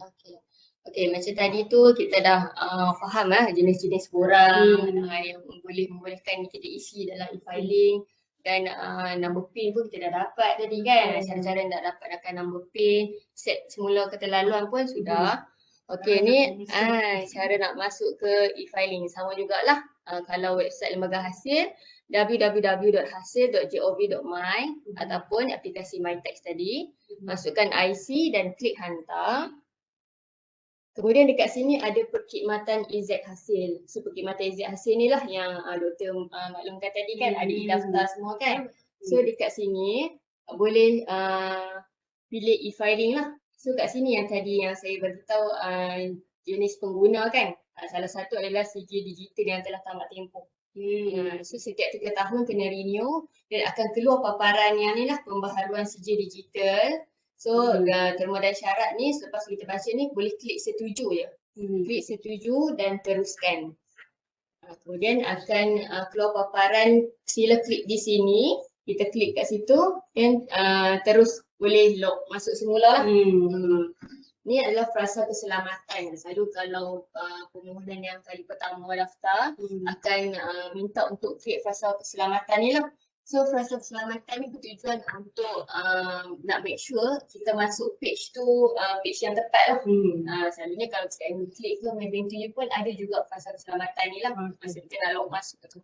Okey, macam tadi tu kita dah faham jenis-jenis borang yang membolehkan kita isi dalam e-filing dan number PIN pun kita dah dapat tadi kan. Cara-cara nak dapatkan number PIN, set semula keterlaluan pun sudah. Okey, ni cara nak masuk ke e-filing sama jugalah. Kalau website lembaga hasil www.hasil.gov.my ataupun aplikasi MyTax tadi, masukkan IC dan klik hantar. Kemudian dekat sini ada perkhidmatan EZ hasil. So perkhidmatan EZ hasil ni lah yang Doktor maklumkan tadi kan, ada e-daftar semua kan. So dekat sini boleh pilih e-filing lah. So kat sini yang tadi yang saya beritahu jenis pengguna kan. Salah satu adalah CJ digital yang telah tamat tempoh. So setiap 3 tahun kena renew dan akan keluar paparan yang ni lah, pembaharuan CJ digital. So terma dan syarat ni selepas kita baca ni boleh klik setuju je. Klik setuju dan teruskan. Kemudian akan keluar paparan, sila klik di sini, kita klik kat situ dan terus boleh log masuk semula lah. Ni adalah frasa keselamatan. Selalu kalau permohonan yang kali pertama daftar akan minta untuk klik frasa keselamatan ni lah. So frasa keselamatan ni bertujuan untuk nak make sure kita masuk page tu page yang tepat lah. Selalunya kalau kita klik ke My Bank to You pun ada juga frasa keselamatan ni lah. Masa kita nak log masuk tu.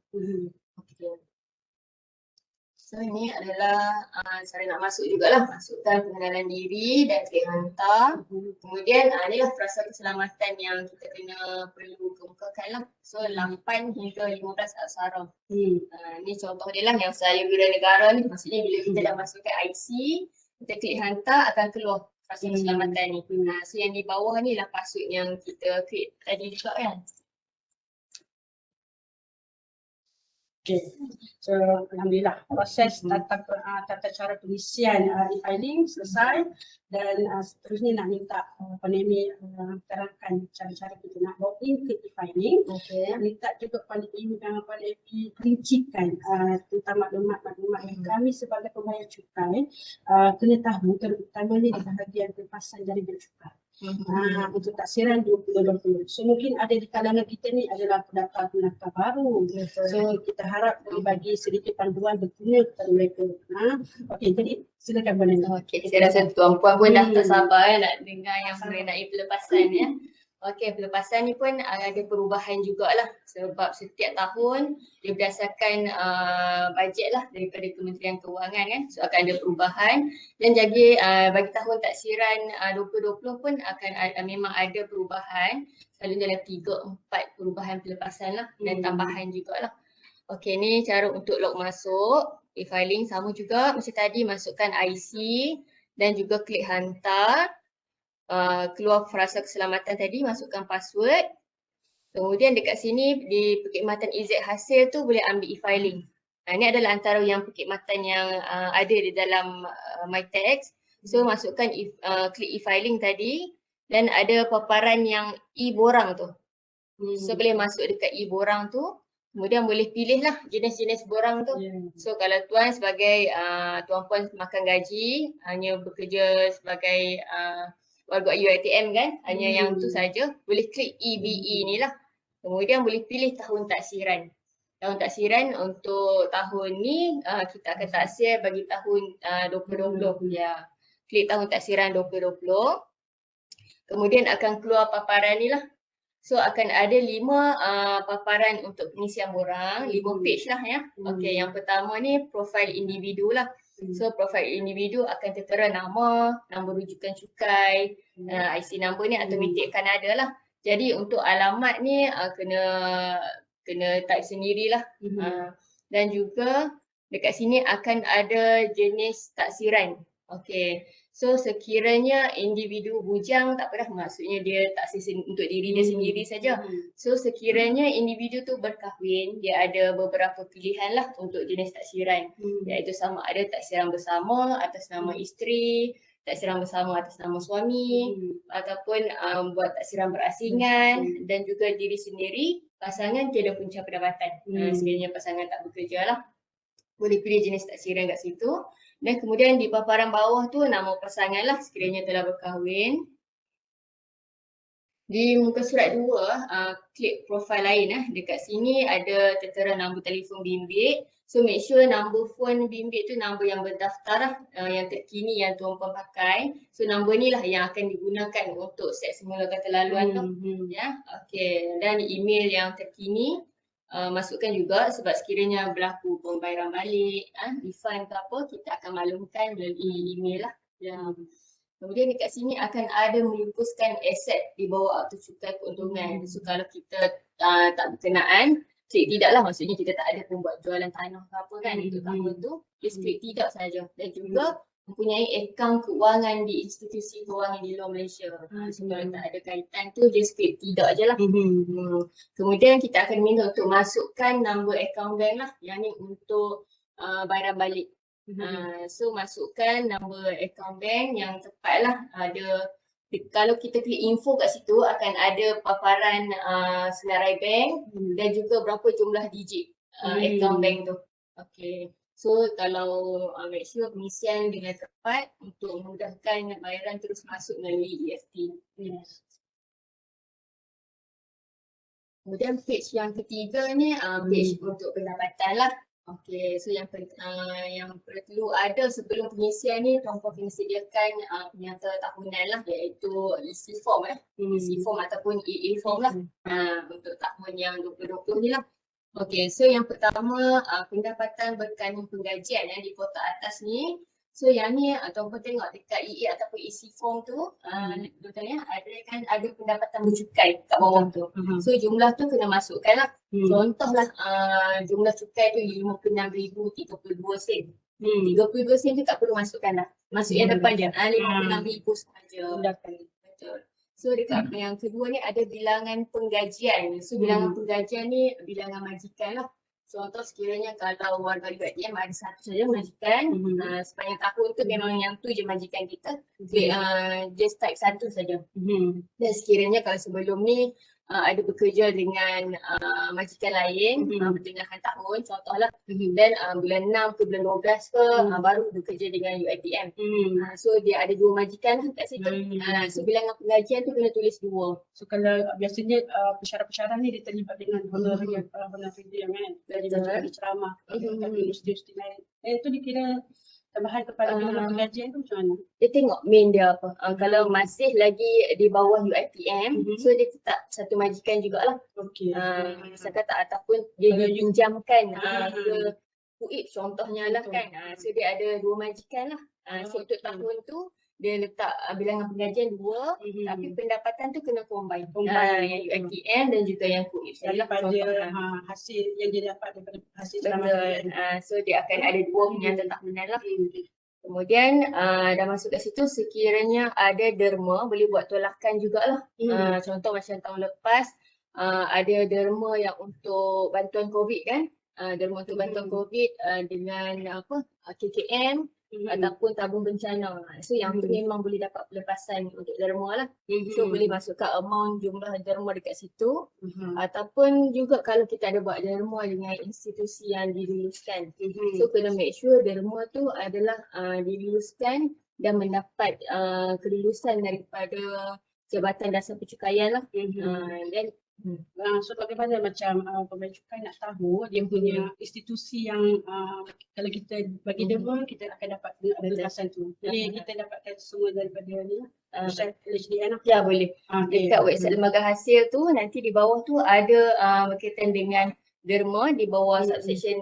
Okay. So ini adalah cara nak masuk jugalah. Masukkan pengenalan diri dan klik hantar. Kemudian inilah frasa keselamatan yang kita perlu kemukakan lah. So 8 hingga 15 aksara. Ni contoh dia lah yang saya bira negara ni. Maksudnya bila kita dah masukkan IC, kita klik hantar akan keluar frasa keselamatan ni. So yang di bawah ni lah password yang kita create tadi juga kan. Okay. So alhamdulillah proses tata cara pengisian e-filing selesai dan seterusnya nak minta Puan Amy terangkan cara-cara kita nak login ke e-filing. Minta juga Puan Amy perincikan tentang maklumat-maklumat yang kami sebagai pembayar cukai kena tahu, terutamanya di bahagian pelepasan jaringan cukai. Untuk taksiran 2020. So mungkin ada di kalangan kita ni adalah pendaftar baru. So kita harap boleh bagi sedikit panduan berguna kepada mereka. Okey, jadi silakan Puan Amy. Okey, saya rasa tuan-puan pun dah tak sabar nak dengar yang mengenai pelepasan ya. Okey, pelepasan ni pun ada perubahan jugalah sebab setiap tahun dia berdasarkan bajet lah daripada Kementerian Keuangan kan. So akan ada perubahan dan jadi bagi tahun taksiran 2020 pun akan memang ada perubahan. Selalunya dalam 3-4 perubahan pelepasan lah dan tambahan jugalah. Okey, ni cara untuk log masuk e-filing sama juga macam tadi, masukkan IC dan juga klik hantar. Keluar frasa keselamatan tadi, masukkan password. Kemudian dekat sini di perkhidmatan EZ hasil tu boleh ambil e-filing. Ini adalah antara yang perkhidmatan yang ada di dalam MyTax. So masukkan klik e-filing tadi dan ada paparan yang e-borang tu. So boleh masuk dekat e-borang tu. Kemudian boleh pilih lah jenis-jenis borang tu. So kalau tuan sebagai tuan-puan makan gaji, hanya bekerja sebagai warga UiTM kan, hanya yang tu saja, boleh klik EBE ni lah. Kemudian boleh pilih tahun taksiran. Tahun taksiran untuk tahun ni kita akan taksir bagi tahun 2020 ya. Klik tahun taksiran 2020. Kemudian akan keluar paparan ni lah. So akan ada 5 paparan untuk pengisian borang, 5 page lah ya. Okey, yang pertama ni profil individu lah. So profil individu akan tertera nama, nombor rujukan cukai, IC number ni automatic akan ada lah. Jadi untuk alamat ni kena type sendirilah. Dan juga dekat sini akan ada jenis taksiran. Okey. So sekiranya individu bujang tak apalah, maksudnya dia taksir untuk diri dia sendiri saja. So sekiranya individu tu berkahwin, dia ada beberapa pilihan lah untuk jenis taksiran. Iaitu sama ada taksiran bersama atas nama isteri, taksiran bersama atas nama suami, ataupun buat taksiran berasingan, dan juga diri sendiri, pasangan tiada punca pendapatan. Sekiranya pasangan tak bekerja lah, boleh pilih jenis taksiran kat situ. Dan kemudian di paparan bawah tu nama pasangan lah sekiranya telah berkahwin. Di muka surat 2, klik profil lain. Dekat sini ada tertera nombor telefon bimbit. So make sure nombor phone bimbit tu nombor yang berdaftar lah, yang terkini yang tuan-puan pakai. So nombor ni lah yang akan digunakan untuk set semula kata laluan tu. Ya, okey. Dan email yang terkini masukkan juga, sebab sekiranya berlaku pembayaran balik, refund ke apa, kita akan maklumkan melalui email lah. Kemudian dekat sini akan ada melupuskan aset di bawah akta cukai keuntungan. So kalau kita tak berkenaan, klik tidak lah, maksudnya kita tak ada pun buat jualan tanah ke apa kan untuk tahun tu, just klik tidak saja. Dan juga mempunyai akaun keuangan di institusi keuangan di luar Malaysia. So kalau tak ada kaitan tu, just klik tidak je lah. Kemudian kita akan minta untuk masukkan nombor akaun bank lah, yang ni untuk bayaran balik. So masukkan nombor akaun bank yang tepat lah. Kalau kita klik info kat situ akan ada paparan senarai bank dan juga berapa jumlah digit akaun bank tu. Okay. So kalau make sure pengisian dengan tepat untuk memudahkan bayaran terus masuk melalui EFT. Kemudian page yang ketiga ni page untuk pendapatan lah. Okey, so yang perlu ada sebelum pengisian ni, tuan-puan kena sediakan penyata tahunan lah, iaitu isi form isi form ataupun EA form lah untuk tahun yang 2020 ni lah. Okey, so yang pertama pendapatan berkandung penggajian di kotak atas ni. So yang ni tuan-puan tengok dekat EA ataupun isi form tu, ada pendapatan bercukai kat bawah tu. So jumlah tu kena masukkan lah. Contohlah jumlah cukai tu 56,032 sen. 32 sen tu tak perlu masukkan lah. Masuk yang depan je. 56,000 sahaja. Betul. So dekat yang kedua ni ada bilangan penggajian. So bilangan penggajian ni bilangan majikan lah. Contoh sekiranya kalau warga UiTM ada satu saja majikan, sepanjang tahun tu memang yang tu je majikan kita, just type satu saja. Dan sekiranya kalau sebelum ni ada bekerja dengan majikan lain pertengahan tahun contohlah, dan bulan 6 ke bulan 12 ke baru bekerja dengan UiTM. So dia ada 2 majikan kat situ. So bilangan penggajian tu kena tulis 2. So kalau biasanya pensyarah-pensyarah ni dia terlibat dengan honorarium kan, dari macam ceramah kat universiti lain. Itu dikira tambahan kepada bilangan penggajian tu macam mana? Dia tengok main dia apa. Kalau masih lagi di bawah UiTM, so dia tetap satu majikan jugalah. Okey. Misalkan tak, ataupun dia dipinjamkan ke UIP contohnya lah kan. So dia ada 2 majikan lah. So untuk tahun tu dia letak bilangan penggajian 2, tapi pendapatan tu kena combine. Yang UiTM dan juga yang UIP. Daripada hasil yang dia dapat daripada hasil selama so dia akan ada 2 penyata tahunan lah. Kemudian dah masuk kat situ, sekiranya ada derma boleh buat tolakan jugalah. Contoh macam tahun lepas ada derma yang untuk bantuan COVID kan. Derma untuk bantuan COVID dengan KKM ataupun tabung bencana. So yang tu memang boleh dapat pelepasan untuk derma lah. So boleh masukkan amount jumlah derma dekat situ. Ataupun juga kalau kita ada buat derma dengan institusi yang diluluskan. So kena make sure derma tu adalah diluluskan dan mendapat kelulusan daripada Jabatan Dasar Percukaian lah. Dan Sebagaimana macam pemain cukai nak tahu dia punya institusi yang kalau kita bagi derma kita akan dapat penugasan tu. Jadi kita dapatkan semua daripada ni website LHDN lah. Ya boleh. Okay. Dekat website lembaga hasil tu nanti di bawah tu ada berkaitan dengan derma di bawah subsection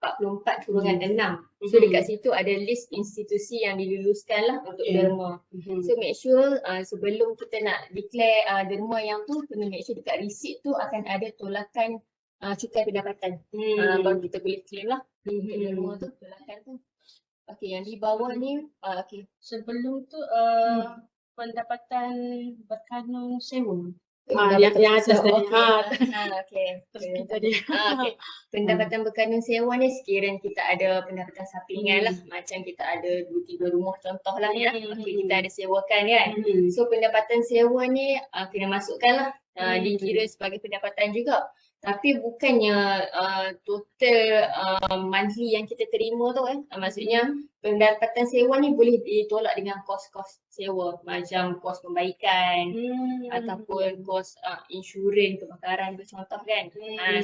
44/6. So dekat situ ada list institusi yang diluluskan lah untuk derma. So make sure sebelum kita nak declare derma yang tu, kena make sure dekat receipt tu akan ada tolakan cukai pendapatan. Baru kita boleh claim lah derma tu, tolakan tu. Okey, yang di bawah ni, okey. Sebelum tu pendapatan berkanun sewa. Yang atas tadi. Okey. Tepi tadi. Okey. Pendapatan berkanun sewa ni sekiranya kita ada pendapatan sampingan lah. Macam kita ada 2-3 rumah contoh lah ya. Okey, kita ada sewakan kan. So pendapatan sewa ni kena masukkan lah. Dikira sebagai pendapatan juga. Tapi bukannya total monthly yang kita terima tu kan. Maksudnya pendapatan sewa ni boleh ditolak dengan kos-kos sewa. Macam kos pembaikan ataupun kos insurans kebakaran tu contoh kan.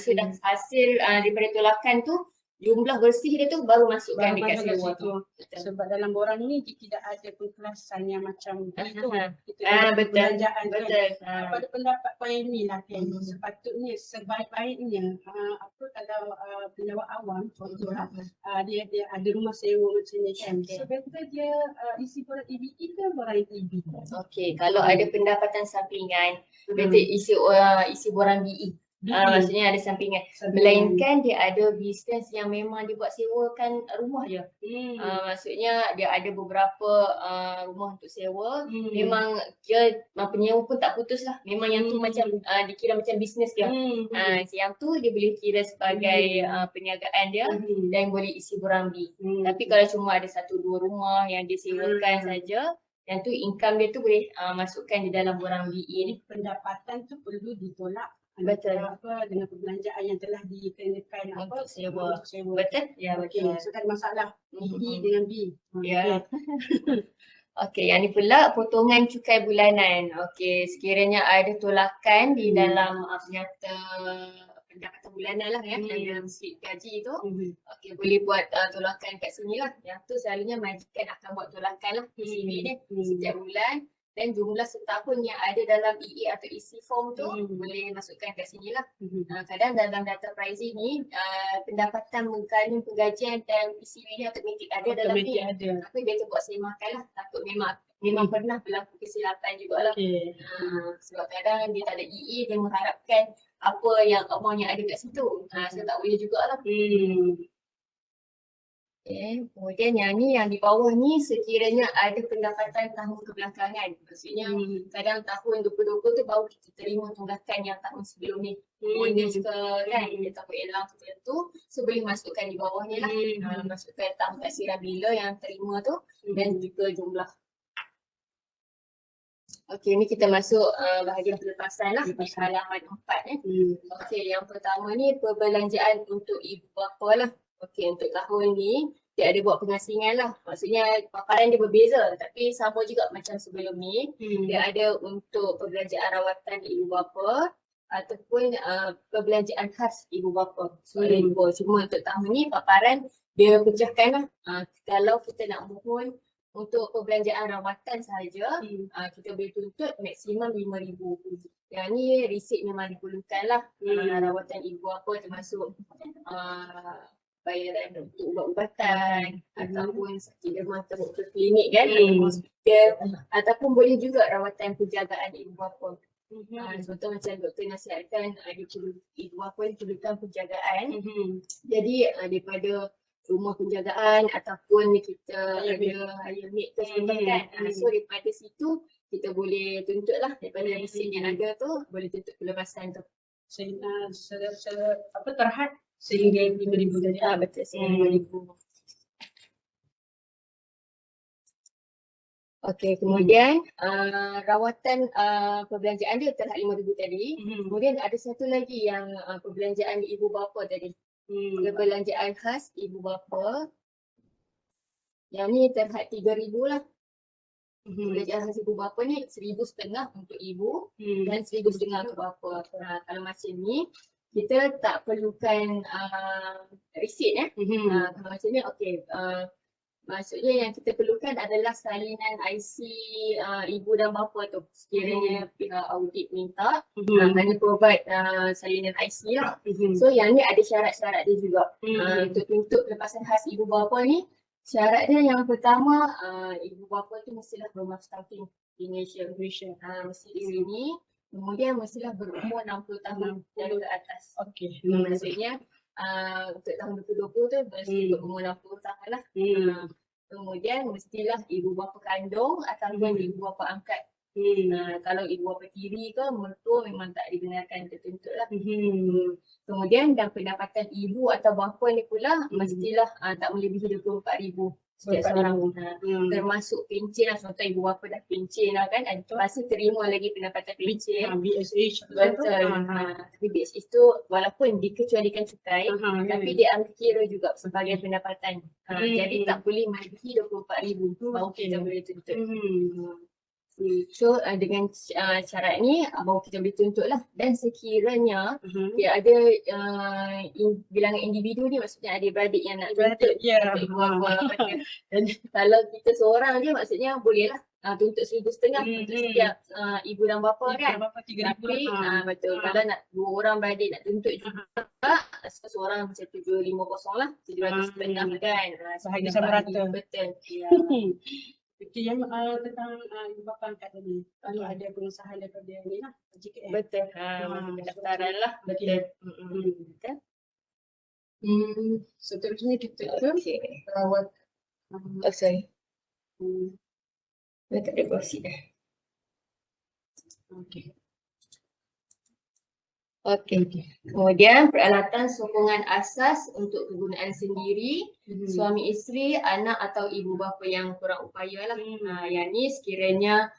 So dah hasil daripada tolakan tu, jumlah bersih dia tu baru masukkan dekat sewa tu. Sebab dalam borang ni tidak ada pengkelasan yang macam itu. Betul. Belanjaan Betul. kan. Pada pendapat Puan Amy lah kan, sepatutnya sebaik-baiknya apa kalau penjawat awam contohlah dia ada rumah sewa macam ni kan. So better dia isi borang EBE ke borang EB? Okey, kalau ada pendapatan sampingan, better isi borang BE. Maksudnya ada sampingan. Melainkan dia ada bisnes yang memang dia buat sewakan rumah je. Maksudnya dia ada beberapa rumah untuk sewa. Memang dia penyewa pun tak putus lah. Memang yang tu macam dikira macam bisnes dia. Yang tu dia boleh kira sebagai perniagaan dia dan boleh isi borang B. Tapi kalau cuma ada 1-2 rumah yang dia sewakan saja, yang tu income dia tu boleh masukkan di dalam borang BE ni. Pendapatan tu perlu ditolak. Betul. Dengan perbelanjaan yang telah dikenakan Untuk sewa. Untuk sewa. Betul? Ya, betul. So tak ada masalah. BE dengan B. Ya. Okey, yang ni pula potongan cukai bulanan. Okey, sekiranya ada tolakan di dalam nyata pendapatan bulanan lah ya, dalam slip gaji tu. Okey, boleh buat tolakan kat sini lah. Yang tu selalunya majikan akan buat tolakan lah PCB ni setiap bulan. Dan jumlah setahun yang ada dalam EE atau isi form tu boleh masukkan kat sini lah. Kadang dalam data pricing ni pendapatan berkanun penggajian dan PCB ni automatik ada dalam ni. Tapi biasa buat semakan lah. Takut memang pernah berlaku kesilapan jugalah. Sebab kadang dia tak ada EE, dia mengharapkan apa yang amount yang ada kat situ. So tak boleh jugalah. Okay. Kemudian yang ni yang di bawah ni sekiranya ada pendapatan tahun kebelakangan. Maksudnya kadang tahun 2020 tu baru kita terima tunggakan yang tahun sebelum ni. Bonus ke kan, dia takut elang tertentu. So boleh masukkan di bawah ni lah. Masukkan tahun taksiran bila yang terima tu dan juga jumlah. Okey, ni kita masuk bahagian pelepasan lah di halaman 4 Okey, yang pertama ni perbelanjaan untuk ibu bapa lah. Okey, untuk tahun ni dia ada buat pengasingan lah. Maksudnya paparan dia berbeza tapi sama juga macam sebelum ni. Dia ada untuk perbelanjaan rawatan ibu bapa ataupun perbelanjaan khas ibu bapa. So ada dua. Cuma untuk tahun ni paparan dia pecahkan lah. Kalau kita nak mohon untuk perbelanjaan rawatan sahaja, kita boleh tuntut maksimum RM5,000. Yang ni resit memang diperlukan lah. Rawatan ibu bapa termasuk bayaran untuk ubat-ubatan ataupun sakit demam teruk ke klinik kan, hospital ataupun boleh juga rawatan penjagaan ibu bapa. Contoh macam doktor nasihatkan ibu bapa ni perlukan penjagaan. Jadi daripada rumah penjagaan ataupun kita ada hire maid ke sebagainya kan. So daripada situ kita boleh tuntut lah daripada resit yang ada tu, boleh tuntut pelepasan tu. Terhad sehingga RM5,000 tadi. Betul, sehingga RM5,000. Okey, kemudian rawatan perbelanjaan dia terhad RM5,000 tadi. Kemudian ada satu lagi yang perbelanjaan ibu bapa tadi. Perbelanjaan khas ibu bapa. Yang ni terhad RM3,000 lah. Pembelajaran khas ibu bapa ni 1,500 untuk ibu dan 1,500 untuk bapa. Kalau macam ni kita tak perlukan resit kalau macam ni okey. Maksudnya yang kita perlukan adalah salinan IC ibu dan bapa tu. Sekiranya pihak audit minta, hanya provide salinan IC lah. So yang ni ada syarat-syarat dia juga. Untuk pelepasan khas ibu bapa ni, syarat dia yang pertama, ibu bapa tu mestilah berumah stunting di Malaysia. Mesti di sini. Kemudian mestilah berumur 60 tahun dan ke atas. Okey. Maksudnya untuk tahun 2020 tu mesti berumur 60 tahun lah. Kemudian mestilah ibu bapa kandung ataupun ibu bapa angkat. Kalau ibu bapa tiri ke mertua memang tak dibenarkan tertuntut lah. Kemudian dan pendapatan ibu atau bapa ni pula mestilah tak melebihi 24,000 setiap seorang. Termasuk pencen lah. Contoh ibu bapa dah pencen lah kan. Masih terima lagi pendapatan pencen. BSH. Betul. Tapi BSH tu walaupun dikecualikan cukai, tapi dia ambil kira juga sebagai pendapatan. Jadi tak boleh melebihi 24,000 baru kita boleh tuntut. So dengan syarat ni baru kita boleh tuntut lah. Dan sekiranya dia ada bilangan individu ni, maksudnya adik-beradik yang nak tuntut untuk ibu bapa. Kalau kita seorang je maksudnya boleh lah tuntut 1,500 untuk setiap ibu dan bapa kan. Tapi betul, kalau nak 2 orang beradik nak tuntut juga, seorang macam 750 lah, 750 kan. Bahagi sama rata. Betul. Okey, yang tentang ibu bapa angkat tadi, kalau ada pengusaha daripada ni lah, JKM. Betul. Pendaftaran lah. Betul. Betul. Seterusnya kita ke Perawat. Sorry. Dah tak ada gosip dah. Okey. Kemudian peralatan sokongan asas untuk kegunaan sendiri, suami isteri, anak atau ibu bapa yang kurang upaya lah. Yang ni sekiranya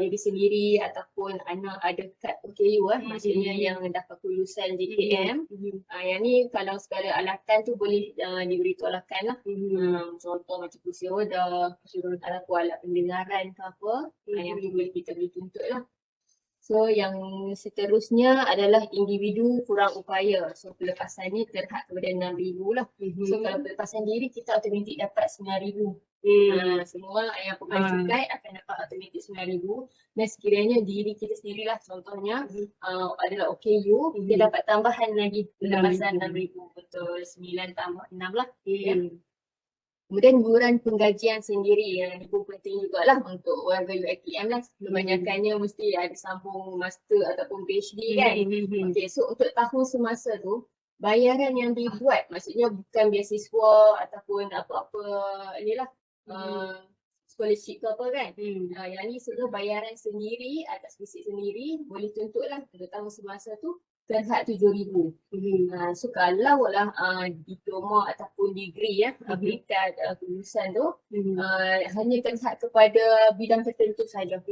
diri sendiri ataupun anak ada kad OKU maksudnya yang dapat kelulusan JKM. Yang ni kalau segala alatan tu boleh diberi tolakan lah. Contoh macam kursi roda, ataupun alat pendengaran ke apa, yang tu boleh kita boleh tuntut lah. So yang seterusnya adalah individu kurang upaya. So pelepasan ni terhad kepada 6,000 lah. So kalau pelepasan diri kita automatik dapat 9,000. Semua yang pegawai cukai akan dapat automatik 9,000. Dan sekiranya diri kita sendirilah contohnya adalah OKU, kita dapat tambahan lagi pelepasan 6,000. Betul, 9 tambah 6 lah. Kemudian yuran penggajian sendiri yang ini pun penting jugalah untuk warga UiTM lah. Kebanyakannya mesti ada sambung master ataupun PhD kan. Okay, so untuk tahun semasa tu bayaran yang dibuat maksudnya bukan beasiswa ataupun apa-apa ni lah scholarship ke apa kan. Yang ni sebenarnya bayaran sendiri atas fisik sendiri boleh tuntut lah untuk tahun semasa tu terhad 7,000. So kalau lah diploma ataupun degree peringkat kelulusan tu hanya terhad kepada bidang tertentu saja.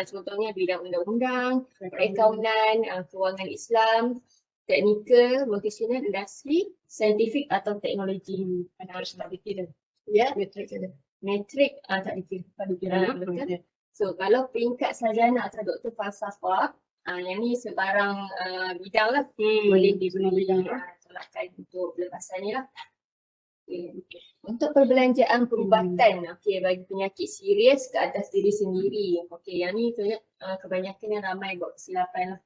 Contohnya bidang undang-undang, perakaunan, kewangan Islam, teknikal, vocational, industri, saintifik atau teknologi. Harus tak dikira. Ya, Metrik saja. metrik tak dikira. Tak dikira. Betul. So kalau peringkat sarjana atau doktor falsafah, yang ni sebarang bidang lah boleh diberi tolakan untuk pelepasan ni lah. Untuk perbelanjaan perubatan bagi penyakit serius ke atas diri sendiri. Yang ni kebanyakan ramai buat kesilapan lah.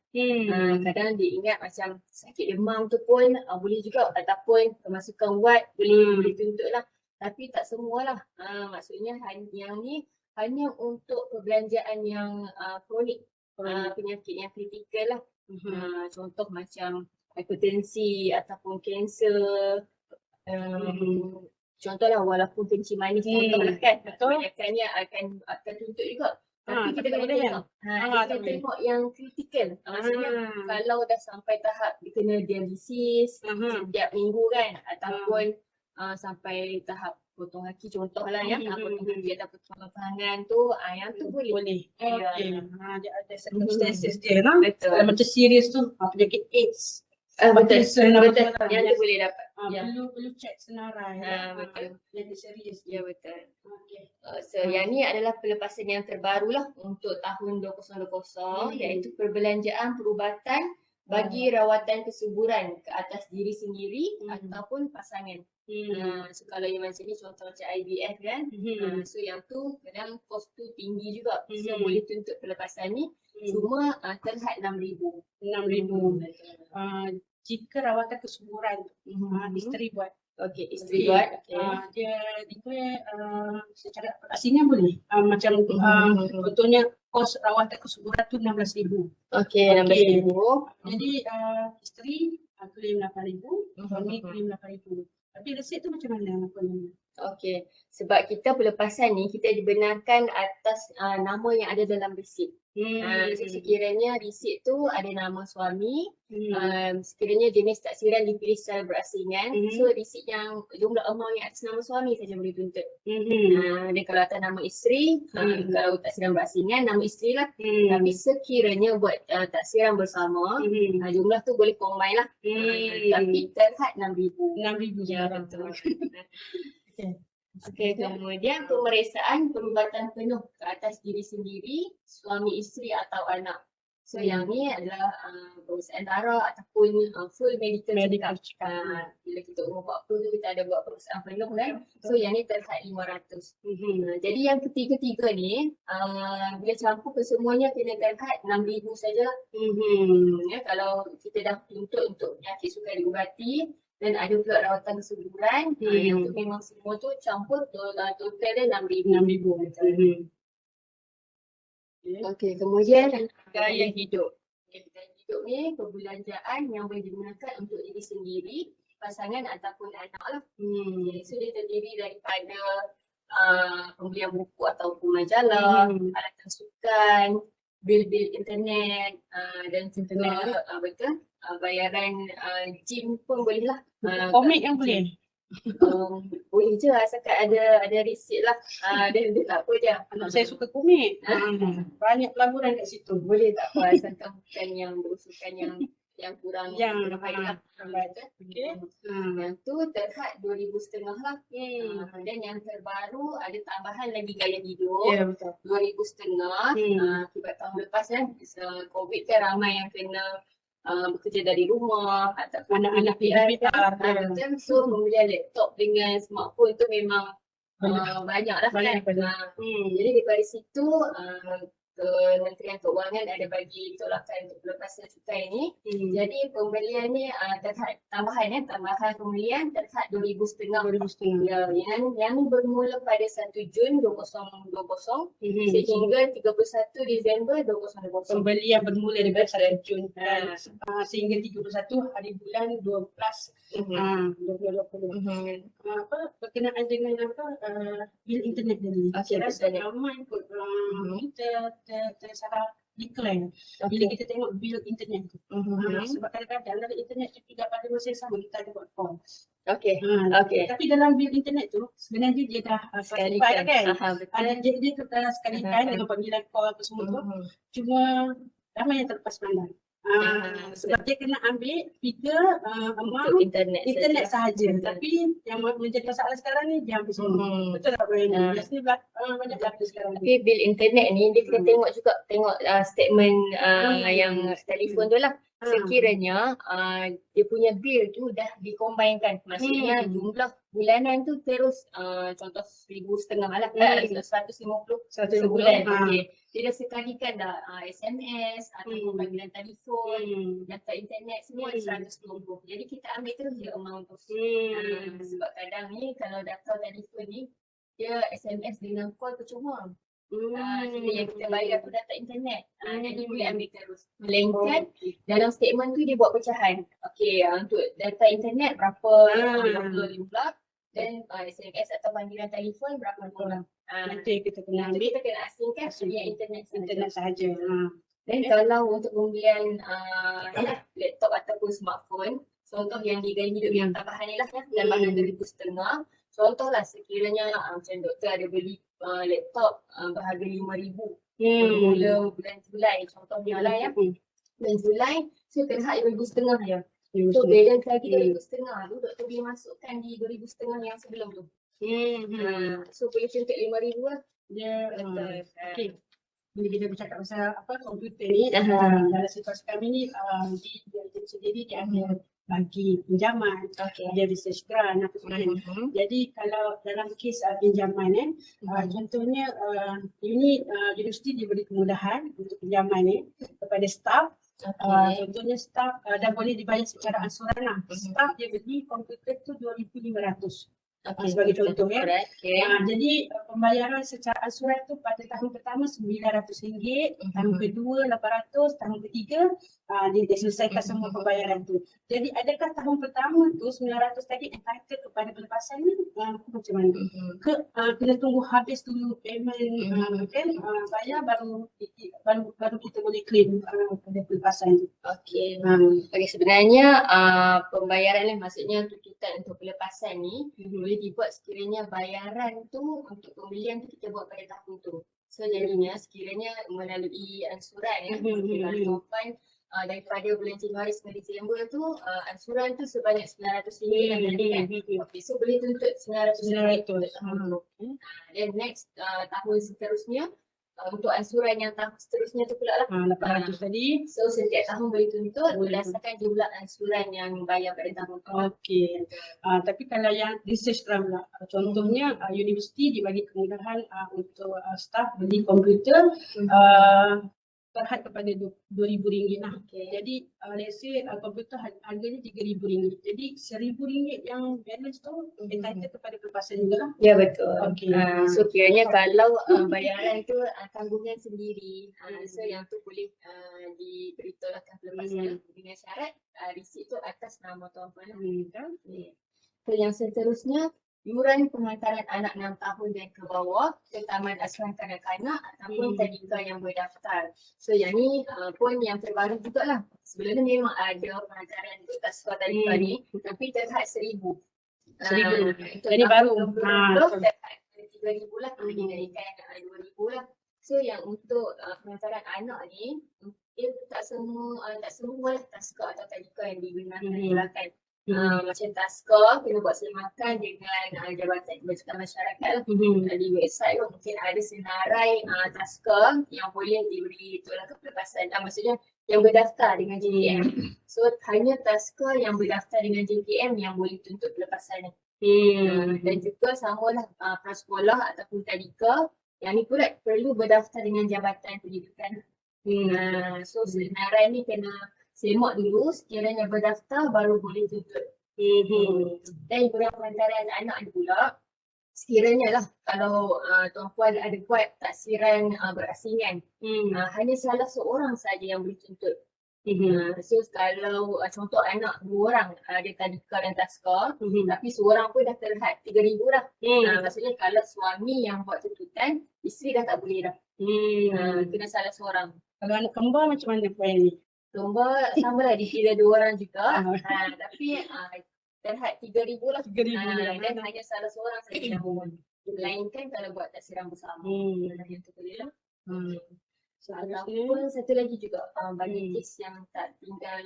Kadang dia ingat macam sakit demam tu pun boleh juga ataupun kemasukan wad boleh tuntut lah. Tapi tak semualah. Maksudnya yang ni hanya untuk perbelanjaan yang kronik. Penyakit yang kritikal lah. Contoh macam hipertensi ataupun kanser. Contohlah walaupun kencing manis contohlah kan. Kebanyakannya akan tuntut juga. Tapi kita kena tengok. Kita tengok yang kritikal. Maksudnya kalau dah sampai tahap dia kena dialisis setiap minggu kan. Ataupun sampai tahap potong kaki contohlah potong kaki atau potong tangan tu, yang tu boleh. Dia ada circumstances dia lah. Betul. Kalau macam serius tu penyakit AIDS. Betul, senarai betul. orang. Yang tu boleh dapat. Ya. Perlu cek senarai. Betul. Yang serius. Ya, betul. Okey. So yang ni adalah pelepasan yang terbaru lah untuk tahun 2020 iaitu perbelanjaan perubatan bagi rawatan kesuburan ke atas diri sendiri ataupun pasangan. So kalau yang macam ni contoh macam IVF kan, so yang tu kadang kos tu tinggi juga. So boleh tuntut pelepasan ni cuma terhad RM6,000. Jika rawatan kesuburan isteri buat. Okey, isteri buat. Okey. Dia declare secara aslinya boleh. Macam contohnya kos rawatan kesuburan tu RM16,000. Okey, RM16,000. Jadi isteri claim RM8,000, suami claim RM8,000. Tapi resit tu macam mana? Okey, sebab kita pelepasan ni kita dibenarkan atas nama yang ada dalam resit. So sekiranya resit tu ada nama suami, sekiranya jenis taksiran dipilih secara berasingan, so resit yang jumlah amount yang atas nama suami saja boleh tuntut. Dan kalau atas nama isteri, kalau taksiran berasingan nama isteri lah. Tapi sekiranya buat taksiran bersama, jumlah tu boleh combine lah. Tapi terhad RM6,000. RM6,000. Ya, betul. Okey, kemudian pemeriksaan perubatan penuh ke atas diri sendiri, suami isteri atau anak. So yang ni adalah pemeriksaan darah ataupun full medical check-up. Bila kita umur 40 tu kita ada buat pemeriksaan penuh kan. So yang ni terhad RM500. Jadi yang ketiga-tiga ni bila campur kesemuanya kena terhad RM6,000 saja. Ya, kalau kita dah tuntut untuk penyakit sukar diubati dan ada pula rawatan kesuburan, yang tu memang semua tu campur total dia RM6,000. Okey, kemudian gaya hidup. Gaya hidup ni perbelanjaan yang boleh digunakan untuk diri sendiri, pasangan ataupun anak lah. So dia terdiri daripada pembelian buku ataupun majalah, alatan sukan, bil-bil internet dan juga bayaran gym pun boleh lah. Komik yang boleh? Boleh je asalkan ada resit lah. Dan dia tak apa je. Anak saya suka komik. Banyak pelaburan kat situ. Boleh tak apa asalkan bukan yang berusukan yang kurang baik lah. Okay. Yang tu terhad RM2,500 lah. Dan yang terbaru ada tambahan lagi gaya hidup. Ya, betul. RM2,500 akibat tahun lepas kan. COVID kan ramai yang kena bekerja dari rumah ataupun Anak-anak PIR. So pembelian laptop dengan smartphone tu memang banyak lah kan. Jadi daripada situ Kementerian Keuangan ada bagi tolakan untuk pelepasan cukai ni. Jadi pembelian ni terhad tambahan pembelian terhad RM2,500. Ya, yang ni bermula pada 1 Jun 2020 sehingga 31 Disember 2020. Pembelian bermula daripada 1 Jun sehingga 31 hari bulan 12 2020. Berkenaan dengan bil internet tadi. Saya rasa ramai kot kita tersalah declare bila kita tengok bil internet tu. Sebab kadang-kadang dalam internet tu juga pada masa yang sama kita ada buat call. Okey. Tapi dalam bil internet tu sebenarnya dia dah classify kan. Dia sekalikan dengan panggilan call apa semua tu. Cuma ramai yang terlepas pandang. Sebab dia kena ambil figure amount internet sahaja. Tapi yang menjadi masalah sekarang ni dia ambil semua. Betul tak Brian? Biasanya banyak berlaku sekarang. Tapi bil internet ni dia kena tengok statement yang telefon tu lah. Sekiranya dia punya bil tu dah dikombainkan. Maksudnya jumlah bulanan tu terus contoh RM1,500 lah. 150 sebulan. Dia dah sekalikan dah SMS ataupun panggilan telefon, data internet semua RM120. Jadi kita ambil terus je amount tu. Sebab kadang ni kalau data telefon ni dia SMS dengan call percuma. Kita yang kita bayar tu data internet. Jadi boleh ambil terus. Melainkan dalam statement tu dia buat pecahan. Okey, untuk data internet berapa jumlah dan SMS atau panggilan telefon berapa jumlah. Nanti kita kena ambil, kita kena asingkan pembelian internet sahaja. Dan kalau untuk pembelian laptop ataupun smartphone, contoh yang di gaya hidup yang tambahan ni lah tambahan RM2,500. Contohlah sekiranya macam doktor ada beli laptop berharga RM5,000 bermula bulan Julai, contohnya lah ya. Bulan Julai, so terhad RM2,500 je. So balance lagi 2,500 tu Dr. boleh masukkan di 2,500 yang sebelum tu. So boleh contoh 5,000 lah. Dia Betul. okey. Bila kita bercakap pasal komputer ni, dalam situasi kami ni dia sendiri dia ada bagi pinjaman, Okay. dia research grant apa sebagainya. Jadi kalau dalam kes pinjaman contohnya universiti diberi kemudahan untuk pinjaman ni kepada staf. Contohnya staf dan boleh dibayar secara ansuran. Staf dia beli komputer tu 2,500. Sebagai contoh ya. Jadi pembayaran secara ansuran tu pada tahun pertama RM900, tahun kedua RM800, tahun ketiga dia selesaikan semua pembayaran tu. Jadi adakah tahun pertama tu RM900 tadi entitled kepada pelepasan ni macam mana? Kena tunggu habis dulu payment bayar baru kita boleh claim pada pelepasan tu. Okey. Sebenarnya pembayaran ni maksudnya tuntutan untuk pelepasan ni boleh dibuat sekiranya bayaran tu untuk pembelian tu kita buat pada tahun tu. So jadinya sekiranya melalui ansuran kalau tuan daripada bulan Januari sampai Disember tu ansuran tu sebanyak RM900 yang kan. Okay, so boleh tuntut RM900 untuk tahun tu. Then next tahun seterusnya untuk ansuran yang tahun seterusnya tu pula lah 800 tadi. So setiap tahun boleh tuntut berdasarkan jumlah ansuran yang bayar pada tahun tu. Okey. Tapi kalau yang research grant pula, contohnya universiti dibagi kemudahan untuk staf beli komputer terhad kepada RM2,000 lah. Jadi let's say komputer harganya RM3,000. Jadi RM1,000 yang balance tu entitled kepada pelepasan juga lah. Ya betul. Okey. So kiranya kalau bayaran tu tanggungan sendiri, so yang tu boleh diberitolakkan pelepasan dengan syarat resit tu atas nama tuan-puan. So yang seterusnya yuran pengantaran anak 6 tahun dan ke bawah ke Taman Asuhan Kanak-kanak ataupun tadika yang berdaftar. So yang ni pun yang terbaru jugalah. Sebelum ni memang ada pengantaran untuk taska tadika ni tapi terhad RM1,000. Jadi baru. Terhad RM3,000 lah, dinaikkan RM2,000 lah. So yang untuk pengantaran anak ni dia tak semua lah taska atau tadika yang digunakan. Macam taska kena buat semakan dengan Jabatan Kebajikan Masyarakat lah. Di website tu mungkin ada senarai taska yang boleh diberi tolak pelepasan. Maksudnya yang berdaftar dengan JKM. So hanya taska yang berdaftar dengan JKM yang boleh tuntut pelepasan ni. Dan juga samalah prasekolah ataupun tadika yang ni pula perlu berdaftar dengan Jabatan Pendidikan. So senarai ni kena semak dulu, sekiranya berdaftar baru boleh tuntut. Dan yuran pengantaran anak ni pula, sekiranya lah kalau tuan-puan ada buat taksiran berasingan, hanya salah seorang saja yang boleh tuntut. So kalau contoh anak 2 orang ada tadika dan taska, tapi seorang pun dah terhad RM3,000 dah. Maksudnya kalau suami yang buat tuntutan, isteri dah tak boleh dah. Kena salah seorang. Kalau anak kembar macam mana poin ni? Lomba sama lah, dikira 2 orang juga. Tapi terhad RM3,000 lah. Dan hanya salah seorang saja yang mohon. Melainkan kalau buat taksiran bersama. Yang tu boleh lah. Ataupun satu lagi juga bagi kes yang tak tinggal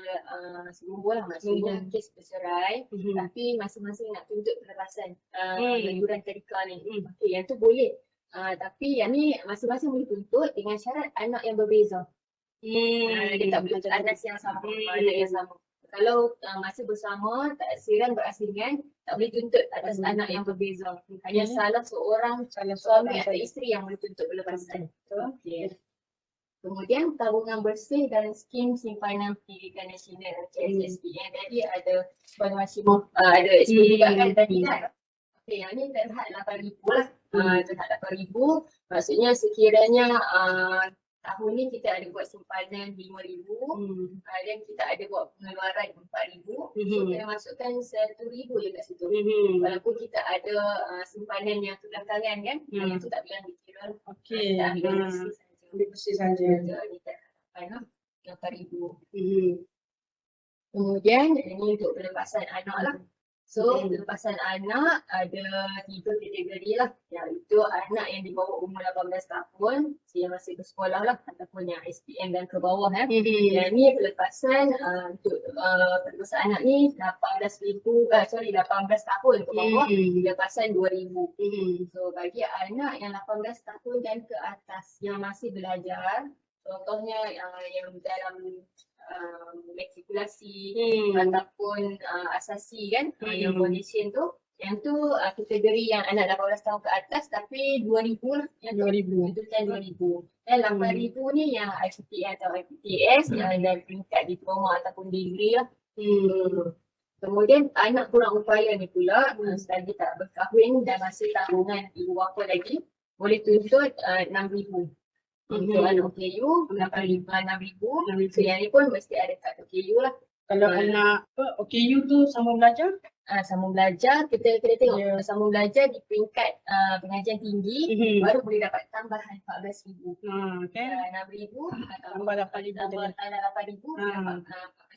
sebumbul lah, maksudnya kes bercerai tapi masing-masing nak tuntut pelepasan yuran tadika ni. Okay, yang tu boleh. Tapi yang ni masing-masing boleh tuntut dengan syarat anak yang berbeza. Dia tak boleh anak yang sama, anak yang sama. Kalau masa bersama taksiran berasingan tak boleh tuntut atas anak yang berbeza. Hanya salah seorang suami atau isteri yang boleh tuntut pelepasan. Kemudian tabungan bersih dan skim simpanan pendidikan nasional SSPN. Tadi ada macam ada SPN juga kan tadi kan. Okay, yang ni terhad RM8,000 lah. Terhad RM8,000 maksudnya sekiranya tahun ni kita ada buat simpanan RM5,000 dan kita ada buat pengeluaran RM4,000. So kena masukkan RM1,000 je kat situ. Walaupun kita ada simpanan yang kebelakangan kan, yang tu tak boleh dikira. Okey. Ambil bersih saja. RM8,000. Kemudian ini untuk pelepasan anak lah. So pelepasan anak ada 3 kategori lah. Iaitu anak yang di bawah umur 18 tahun, yang masih bersekolah lah ataupun yang SPM dan ke bawah. Yang ni pelepasan untuk pelepasan anak ni 18 tahun ke bawah, pelepasan 2,000. So bagi anak yang 18 tahun dan ke atas yang masih belajar, contohnya yang dalam matrikulasi ataupun asasi kan, yang foundation tu, yang tu kategori yang anak 18 tahun ke atas tapi 2,000 lah, yang 2,000. itu kan 2,000. Dan 8,000 ni yang IPTN atau IPTS yang ada peringkat diploma ataupun degree lah. Kemudian anak kurang upaya ni pula, selagi tak berkahwin dan masih tanggungan ibu bapa lagi, boleh tuntut 6,000. Untuk anak OKU, 6,000. So yang ni pun mesti ada kad OKU lah. Kalau anak OKU tu sambung belajar? Sambung belajar, kita tengok sambung belajar di peringkat pengajian tinggi, baru boleh dapat tambahan 14,000. Okay. 6,000 Tambah 8,000 tambah 8,000 dapat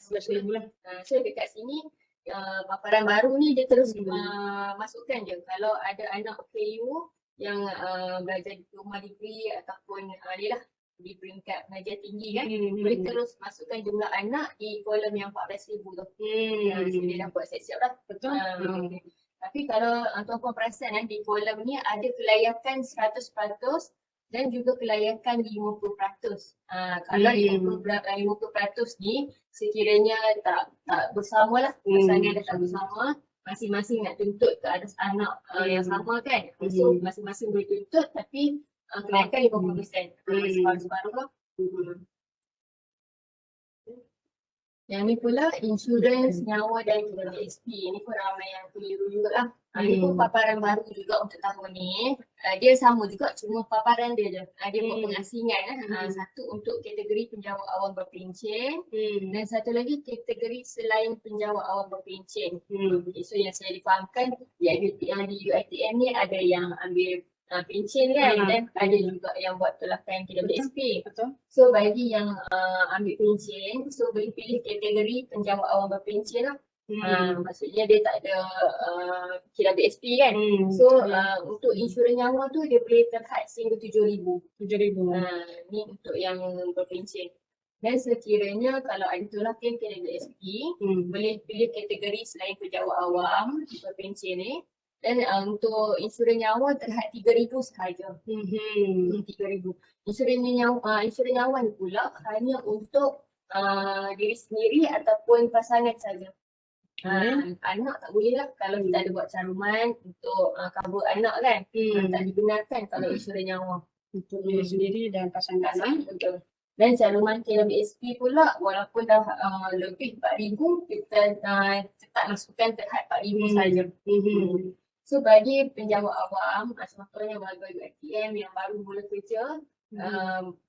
14,000 lah. So dekat sini paparan baru ni dia terus masukkan je. Kalau ada anak OKU yang belajar diploma degree ataupun ni lah di peringkat pengajian tinggi kan, boleh terus masukkan jumlah anak di kolom yang 14,000 tu. So dia dah buat siap-siap lah. Betul. Okay. Tapi kalau tuan-puan perasan di kolom ni ada kelayakan 100% dan juga kelayakan 50%. Kalau 50% ni sekiranya tak bersama lah, pasangan dah tak bersama, masing-masing nak tuntut ke atas anak yang sama kan. So masing-masing boleh tuntut tapi kelayakan 50%. Separuh-separuh lah. Yang ni pula insurans nyawa dan KWSP. Ini pun ramai yang keliru juga lah. Ini pun paparan baru juga untuk tahun ni. Dia sama juga, cuma paparan dia je. Dia buat pengasingan. Satu untuk kategori penjawat awam berpencen dan satu lagi kategori selain penjawat awam berpencen. So yang saya difahamkan, yang di UiTM ni ada yang ambil pencen kan, dan ada juga yang buat tolakan KWSP. Betul. So bagi yang ambil pencen, so boleh pilih kategori penjawat awam berpencen lah. Maksudnya dia tak ada KWSP kan. So untuk insurans nyawa tu dia boleh terhad sehingga 7,000. 7,000. Ni untuk yang berpencen. Dan sekiranya kalau ada tolakan KWSP, boleh pilih kategori selain penjawat awam berpencen ni. Dan untuk insurans nyawa terhad 3,000 sahaja. 3,000. Insurans nyawa ni pula hanya untuk diri sendiri ataupun pasangan saja. Anak tak boleh lah kalau kita ada buat caruman untuk cover anak kan. Tak dibenarkan kalau insurans nyawa. Untuk diri sendiri dan pasangan. Betul. Dan caruman KWSP pula walaupun dah lebih 4,000, kita tetap masukkan terhad 4,000 saja. So bagi penjawat awam, contohnya warga UiTM yang baru mula kerja,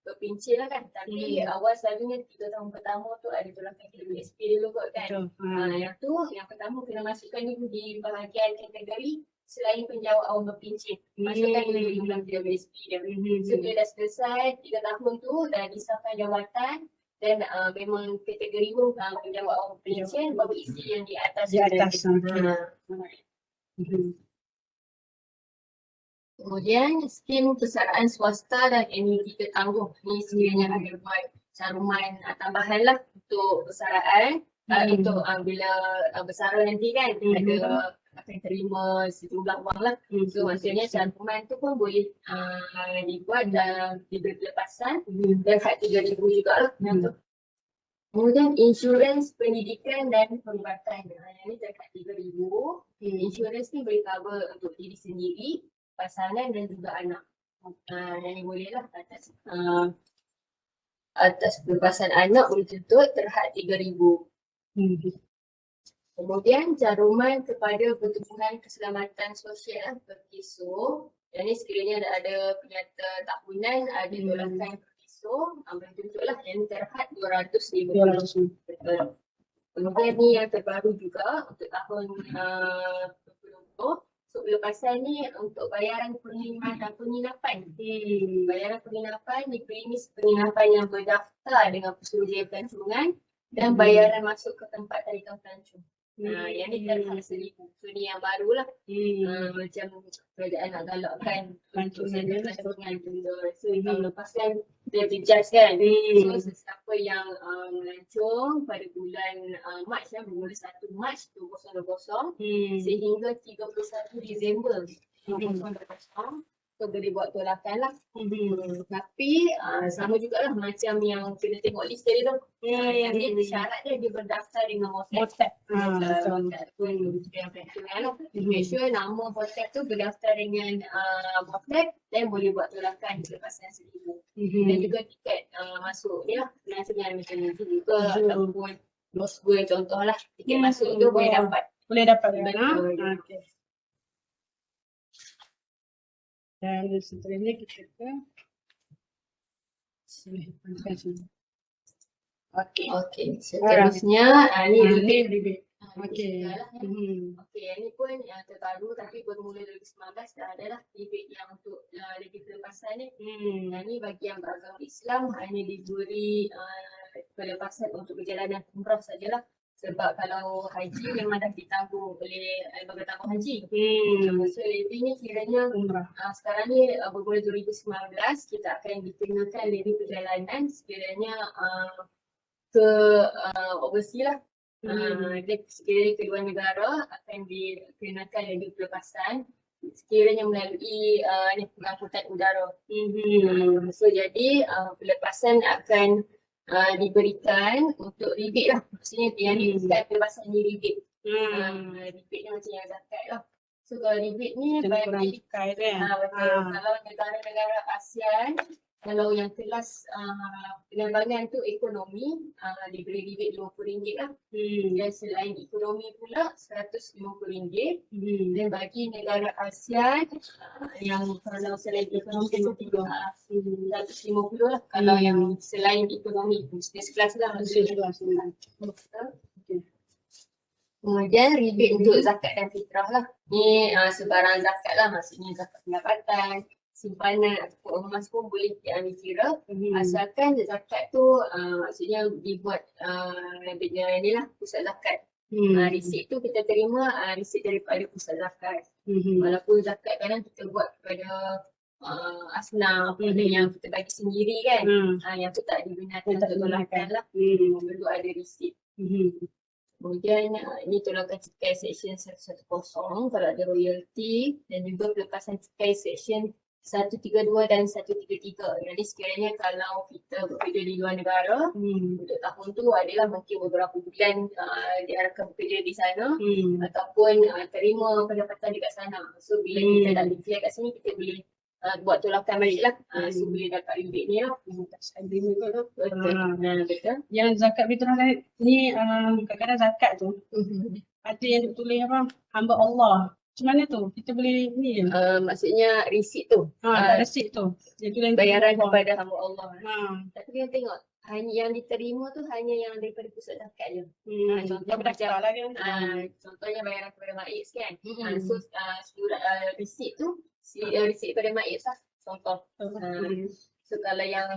berpencen lah kan. Tapi awal selalunya 3 tahun pertama tu ada tolakan KWSP dulu kot kan. Yang pertama kena masukkan dulu di bahagian kategori selain penjawat awam berpencen. Masukkan dulu jumlah KWSP dia. So dia dah selesai 3 tahun tu, dah disahkan jawatan dan memang kategori pun penjawat awam berpencen, baru isi yang di atas. Di atas. Kemudian skim persaraan swasta dan annuiti tertangguh ni sekiranya ada buat caruman tambahan lah untuk persaraan, untuk bila bersara nanti kan ada akan terima sejumlah wang lah. So maksudnya caruman tu pun boleh dibuat diberi pelepasan dan hak 3,000 jugalah. Kemudian insurans pendidikan dan perubatan. Yang ni terhad 3,000. Insurans ni boleh cover untuk diri sendiri, pasangan dan juga anak. Yang ni boleh lah atas pelepasan anak boleh tuntut terhad 3,000. Kemudian caruman kepada pertubuhan keselamatan sosial berkiso. Yang ni sekiranya ada penyata tahunan, ada tolakan berkiso, boleh tuntut lah. Yang ni terhad 250. Kemudian ni yang terbaru juga untuk tahun 2020. So pelepasan ni untuk bayaran pengiriman dan penginapan. Bayaran penginapan di premis penginapan yang berdaftar dengan Pesuruhjaya Pelancongan dan bayaran masuk ke tempat tarikan pelancong. Yang ni darham 1,000. So ni yang baru lah. Macam kerajaan nak galakkan untuk santungan tunda. So tahun lepas kan dia terjudge kan. So sesiapa yang melancong pada bulan Mac bermula 1 Mac 2020 sehingga 31 Disember 2020 so boleh buat tolakan lah. Tapi sama jugalah macam yang kena tengok list tadi tu. Yang dia syarat dia berdaftar dengan Motep. Make sure nama Motep tu berdaftar dengan Motep dan boleh buat tolakan kelepasan 1,000. Dan juga tiket masuk dia pelancongan macam ni juga ataupun Lost World contohlah. Tiket masuk tu boleh dapat. Boleh dapat Betul. Okey. Dan seterusnya kita ke sini. Okey. Okey, seterusnya ni rebate. Okey. Okey, yang ni pun yang terbaru tapi bermula 2019 dah ada lah rebate yang untuk lagi pelepasan ni. Yang ni bagi yang beragama Islam hanya diberi pelepasan untuk perjalanan umrah sajalah. Sebab kalau haji memang dah ditanggung oleh lembaga tanggung haji. So levy ni kiranya sekarang ni bermula 2019 kita akan dikenakan levy perjalanan sekiranya ke overseas lah. Dia sekiranya kedua negara akan dikenakan levy pelepasan sekiranya melalui pengangkutan udara. So jadi pelepasan akan diberikan untuk rebate lah. Maksudnya yang diberikan pelepasan ni rebate. Rebate ni macam yang zakat lah. So kalau rebate ni bagi kalau negara-negara ASEAN, kalau yang kelas penerbangan tu ekonomi diberi rebate RM50 lah. Dan selain ekonomi pula RM150. Dan bagi negara ASEAN yang kalau selain ekonomi tu RM150 lah. Kalau yang selain ekonomi business class lah. Kemudian rebate untuk zakat dan fitrah lah. Ni sebarang zakat lah, maksudnya zakat pendapatan, simpanan ataupun emas pun boleh dikira. Asalkan zakat tu maksudnya dibuat dengan ni lah pusat zakat. Resit tu kita terima resit daripada pusat zakat. Walaupun zakat kadang kita buat kepada asnaf yang kita bagi sendiri kan. Yang tu tak digunakan untuk tolakan lah. Perlu ada resit. Kemudian ini tolakan cukai Seksyen 110 kalau ada royalty dan juga pelepasan cukai Seksyen 132 dan 133. Jadi sekiranya kalau kita bekerja di luar negara untuk tahun tu adalah mungkin beberapa bulan diarahkan bekerja di sana ataupun terima pendapatan dekat sana. So bila kita dah declare kat sini kita boleh buat tolakan balik lah. So boleh dapat rebate ni lah. Betul. Yang zakat fitrah ni kadang-kadang zakat tu ada yang tulis apa? Hamba Allah. Macam mana tu? Kita boleh ni je? Maksudnya resit tu. Tak resit tu. Dia tulis Bayaran kepada hamba Allah. Tapi kita tengok hanya yang diterima tu hanya yang daripada pusat zakat je. Contoh macam contohnya bayaran kepada MAIZ kan. So surat resit tu resit kepada MAIZ lah contoh. So kalau yang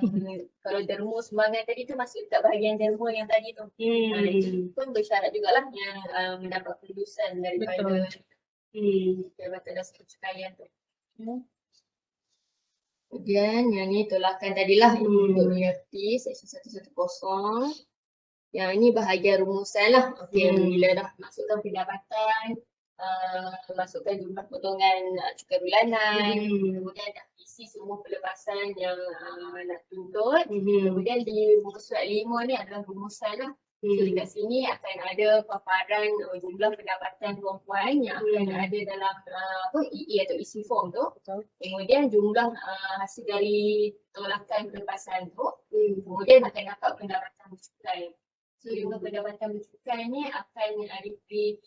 kalau derma sumbangan tadi tu masuk tak bahagian derma yang tadi tu. Itu pun bersyarat jugalah yang mendapat kelulusan daripada Jabatan Dasar Percukaian tu. Kemudian yang ni tolakan tadilah untuk royalty Seksyen 110. Yang ini bahagian rumusan lah. Bila dah masukkan pendapatan, masukkan jumlah potongan cukai bulanan, kemudian dah isi semua pelepasan yang nak tuntut. Kemudian di muka surat 5 ni adalah rumusan lah. So dekat sini akan ada paparan jumlah pendapatan perempuan yang akan ada dalam EE atau isi form tu. Kemudian jumlah hasil dari tolakan pelepasan tu. Kemudian akan dapat pendapatan bercukai. So jumlah pendapatan bercukai ni akan diberi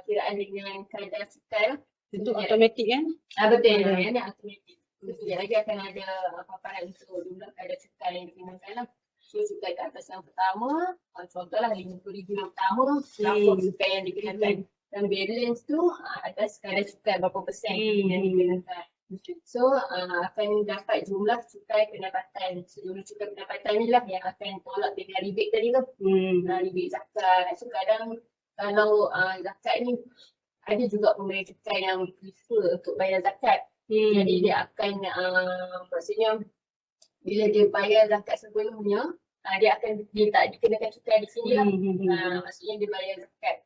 kiraan dengan kadar cukai lah. Itu automatik kan? Betul, yang ni automatik. So sekejap lagi akan ada paparan untuk jumlah kadar cukai yang digunakan lah. So cukai ke atas yang pertama, contohlah RM50,000 yang pertama, berapa cukai yang digunakan. Dan balance tu atas kadar cukai berapa persen yang digunakan. So akan dapat jumlah cukai pendapatan. So jumlah cukai pendapatan ni lah yang akan tolak dengan rebate tadi tu. Rebate zakat. So kadang kalau zakat ni ada juga pembayar cukai yang prefer untuk bayar zakat. Jadi dia akan maksudnya bila dia bayar zakat sebelumnya, dia tak dikenakan cukai di sini lah. Maksudnya dia bayar zakat.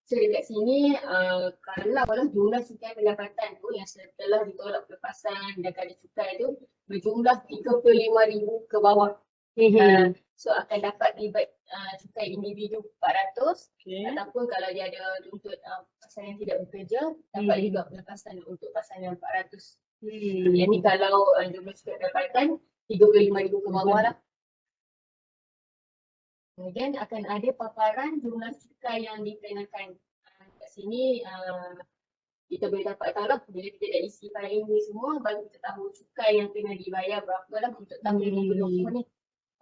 So dekat sini kalau lah jumlah cukai pendapatan tu yang setelah ditolak pelepasan dan kada cukai tu berjumlah 35,000 ke bawah. So akan dapat rebate cukai individu 400 ataupun kalau dia ada tuntut pasangan yang tidak bekerja dapat juga pelepasan untuk pasangan 400. Yang ni kalau jumlah cukai pendapatan 35,000 ke bawah lah. Kemudian akan ada paparan jumlah cukai yang dikenakan. Kat sini kita boleh dapat tahu lah bila kita dah isi file ni semua baru kita tahu cukai yang kena dibayar berapa lah untuk tahun 2020 ni.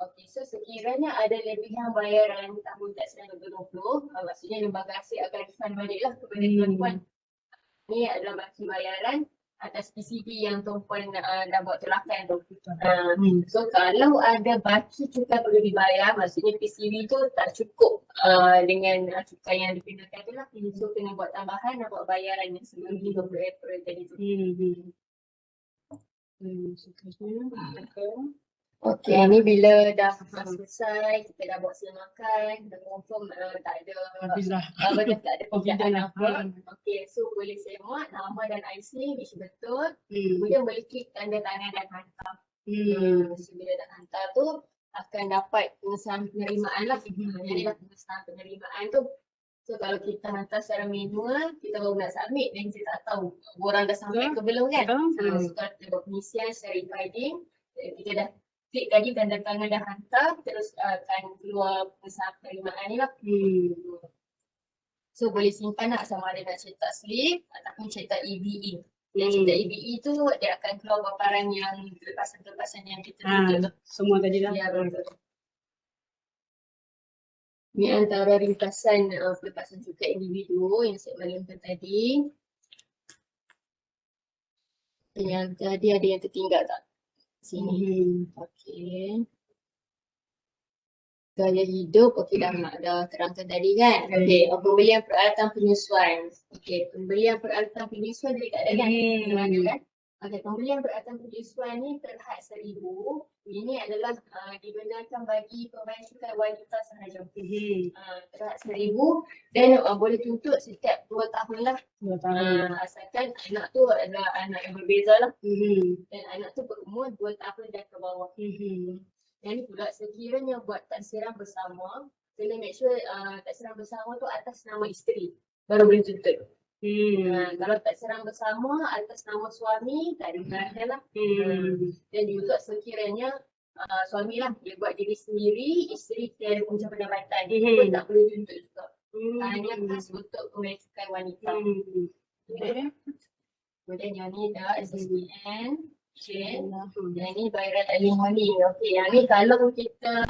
Okey, so sekiranya ada lebihan bayaran tahun tax 2020, maksudnya lembaga asyik akan refund balik lah kepada tuan-tuan. Ni adalah baki bayaran atas PCB yang tuan-puan dah buat tolakan tu. So kalau ada baki cukai perlu dibayar, maksudnya PCB tu tak cukup dengan cukai yang dikenakan tu lah. So kena buat tambahan dan buat bayaran yang sebelum 30 April tadi tu. Okey, ni bila dah selesai, kita dah buat semakan, dah confirm tak ada tak ada perbezaan apa. Okey, so boleh semak nama dan IC which betul. Kemudian boleh klik tanda tangan dan hantar. So bila dah hantar tu akan dapat pengesahan penerimaan lah. Jadi dah pengesahan penerimaan tu. So kalau kita hantar secara manual, kita baru nak submit dan kita tak tahu orang dah sampai ke belum kan. So kalau kita buat pengisian secara e-filing, kita dah klik tadi tanda tangan dah hantar, terus akan keluar pengesahan penerimaan ni lah. So boleh simpan nak sama ada nak cetak slip ataupun cetak EBE. Dan cetak EBE tu dia akan keluar paparan yang pelepasan-pelepasan yang kita tuntut. Semua tadi lah. Ya, betul. Ni antara ringkasan pelepasan cukai individu yang saya bagikan tadi. Yang tadi ada yang tertinggal tak? Sini. Okey. Gaya hidup, okey dah terangkan tadi kan? Okey, pembelian peralatan penyesuaian. Okey, pembelian peralatan penyesuaian tadi tak ada kan? Kan? Okey, pembelian peralatan penyesuaian ni terhad 1,000. Ini adalah dibenarkan bagi pembayar cukai wanita sahaja. Terhad 1,000 dan boleh tuntut setiap 2 tahun lah. Asalkan anak tu adalah anak yang berbeza lah. Dan anak tu berumur 2 tahun dan ke bawah. Yang ni pula sekiranya buat taksiran bersama, kena make sure taksiran bersama tu atas nama isteri baru boleh tuntut. Kalau taksiran bersama atas nama suami tak dibenarkan lah. Dan juga sekiranya suami lah dia buat diri sendiri, isteri tiada punca pendapatan, pun tak boleh tuntut juga. Hanya khas untuk pembayar cukai wanita. Kemudian yang ni dah SSBN. Yang ni bayaran alimony. Okey, yang ni kalau kita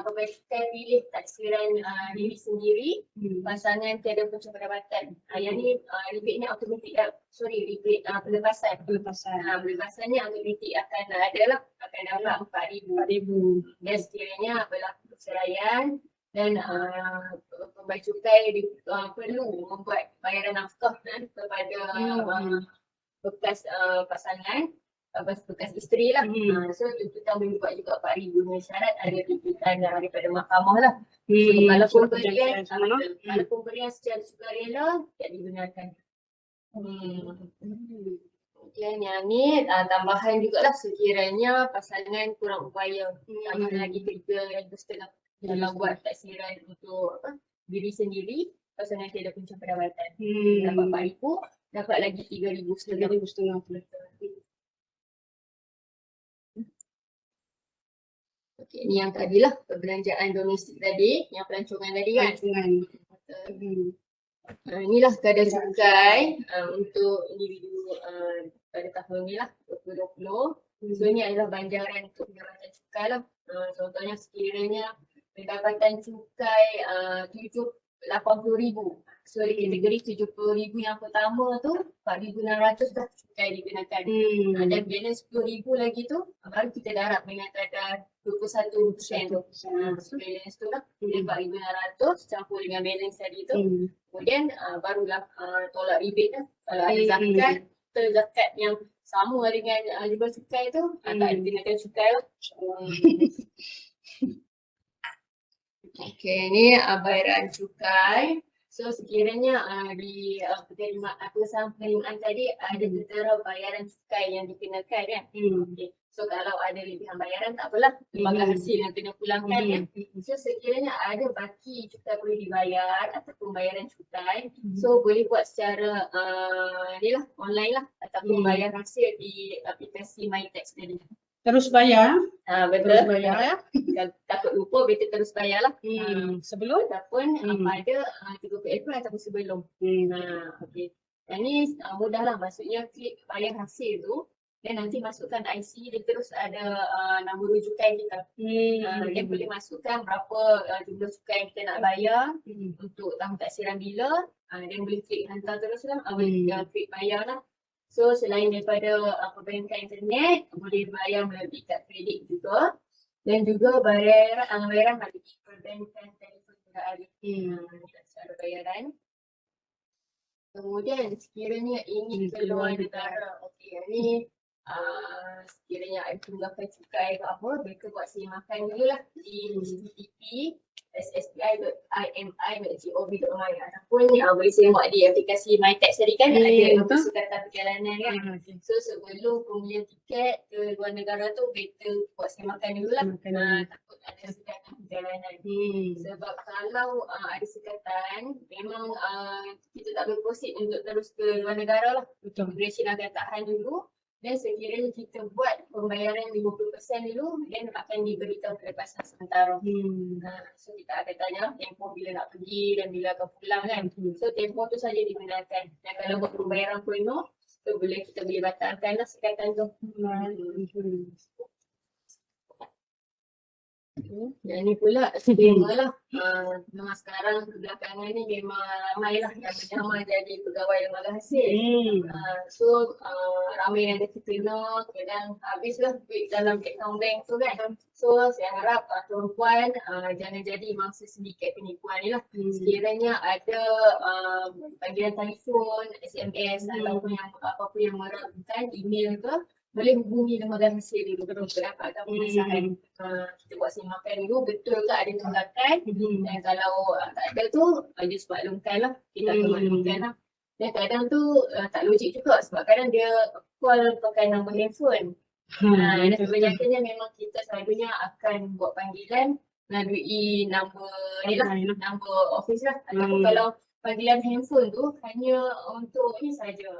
pembayar cukai pilih taksiran diri sendiri, pasangan tiada punca pendapatan. Yang ni rebate ni automatik rebate pelepasan. Pelepasannya automatik akan ada lah, akan dapat 4,000. Dan sekiranya berlaku perceraian dan pembayar cukai perlu membuat bayaran nafkah kepada bekas pasangan, bekas isteri lah. So tuntutan boleh buat juga 4,000 dengan syarat ada tuntutan daripada mahkamah lah. So kalau pemberian secara sukarela tak dibenarkan. Kemudian yang ni tambahan jugalah sekiranya pasangan kurang upaya, tambah lagi 3,500 kalau buat taksiran untuk diri sendiri, pasangan tiada punca pendapatan dapat 4,000, dapat lagi 3,500. Okey, ni yang tadilah perbelanjaan domestik tadi, yang pelancongan tadi kan. Inilah kadar cukai untuk individu pada tahun ni lah 2020. So ni adalah banjaran untuk pendapatan cukai lah. Contohnya sekiranya pendapatan cukai 80,000. So di kategori 70,000 yang pertama tu 4,600 dah cukai dikenakan. Dan balance 10,000 lagi tu baru kita darab dengan kadar 21% tu. So balance tu lah 4,600 campur dengan balance tadi tu. Kemudian barulah tolak rebate lah. Kalau ada zakat yang sama dengan jual cukai tu, tak ada dikenakan cukai lah. Okey, ni bayaran cukai. So sekiranya di penerimaan tadi ada ketera bayaran cukai yang dikenakan kan. Okay. So kalau ada lebihan bayaran tak apalah, lembaga hasil yang kena pulangkan kan. So sekiranya ada baki cukai boleh dibayar ataupun bayaran cukai, so boleh buat secara ni lah, online lah ataupun bayar hasil di aplikasi MyTax tadi. Terus bayar. Betul. Terus bayar ya. Kalau takut lupa, better terus bayar lah. Sebelum? Ataupun pada 30 April ataupun sebelum. Okay. Yang ni mudah lah, maksudnya klik bayar hasil tu, dan nanti masukkan IC, dia terus ada nombor rujukan kita. Dia boleh masukkan berapa jumlah cukai yang kita nak bayar untuk tahun taksiran bila, dan boleh klik hantar terus lah, boleh klik bayar lah. So selain daripada perbankan internet, boleh bayar melalui kad kredit juga, dan juga bayaran melalui perbankan telefon juga ada. Cara bayaran. Kemudian sekiranya ini keluar negara, okey, ini sekiranya ada tunggakan cukai ke apa, mereka buat semak dulu lah di http sspi.imi.gov.my ataupun boleh semak di aplikasi MyTax tadi kan, ada persekatan perjalanan kan. So sebelum pembelian tiket ke luar negara tu, better buat semakan dulu lah, takut ada sekatan perjalanan. Sebab kalau ada sekatan, memang kita tak boleh proceed untuk terus ke luar negara lah. Immigration akan tahan dulu. Dan sekiranya kita buat pembayaran 50% dulu, dan akan diberikan pelepasan sementara. So kita akan tanya tempoh bila nak pergi dan bila akan pulang kan. So tempoh tu saja digunakan. Dan kalau buat pembayaran penuh, so kita boleh batalkan lah sekatan tu. Yang ni pula disclaimer lah. Memang sekarang kebelakangan ni memang ramai lah yang menyamar jadi pegawai lembaga hasil. So ramai yang dah terkena, kadang habis lah duit dalam account bank tu kan. So saya harap tuan-puan jangan jadi mangsa sindiket penipuan ni lah. Sekiranya ada panggilan telefon, SMS ataupun yang apa-apa yang meragukan, email ke, boleh hubungi lembaga hasil dulu untuk dapatkan pengesahan. Kita buat semakan dulu, betul ke ada tunggakan, dan kalau tak ada tu, just maklumkan lah, kita akan maklumkan lah. Dan kadang tu tak logik juga sebab kadang dia call pakai nombor handphone. Dan sebenarnya memang kita selalunya akan buat panggilan melalui nombor ni lah, nombor office lah. Ataupun kalau panggilan handphone tu hanya untuk ni saja,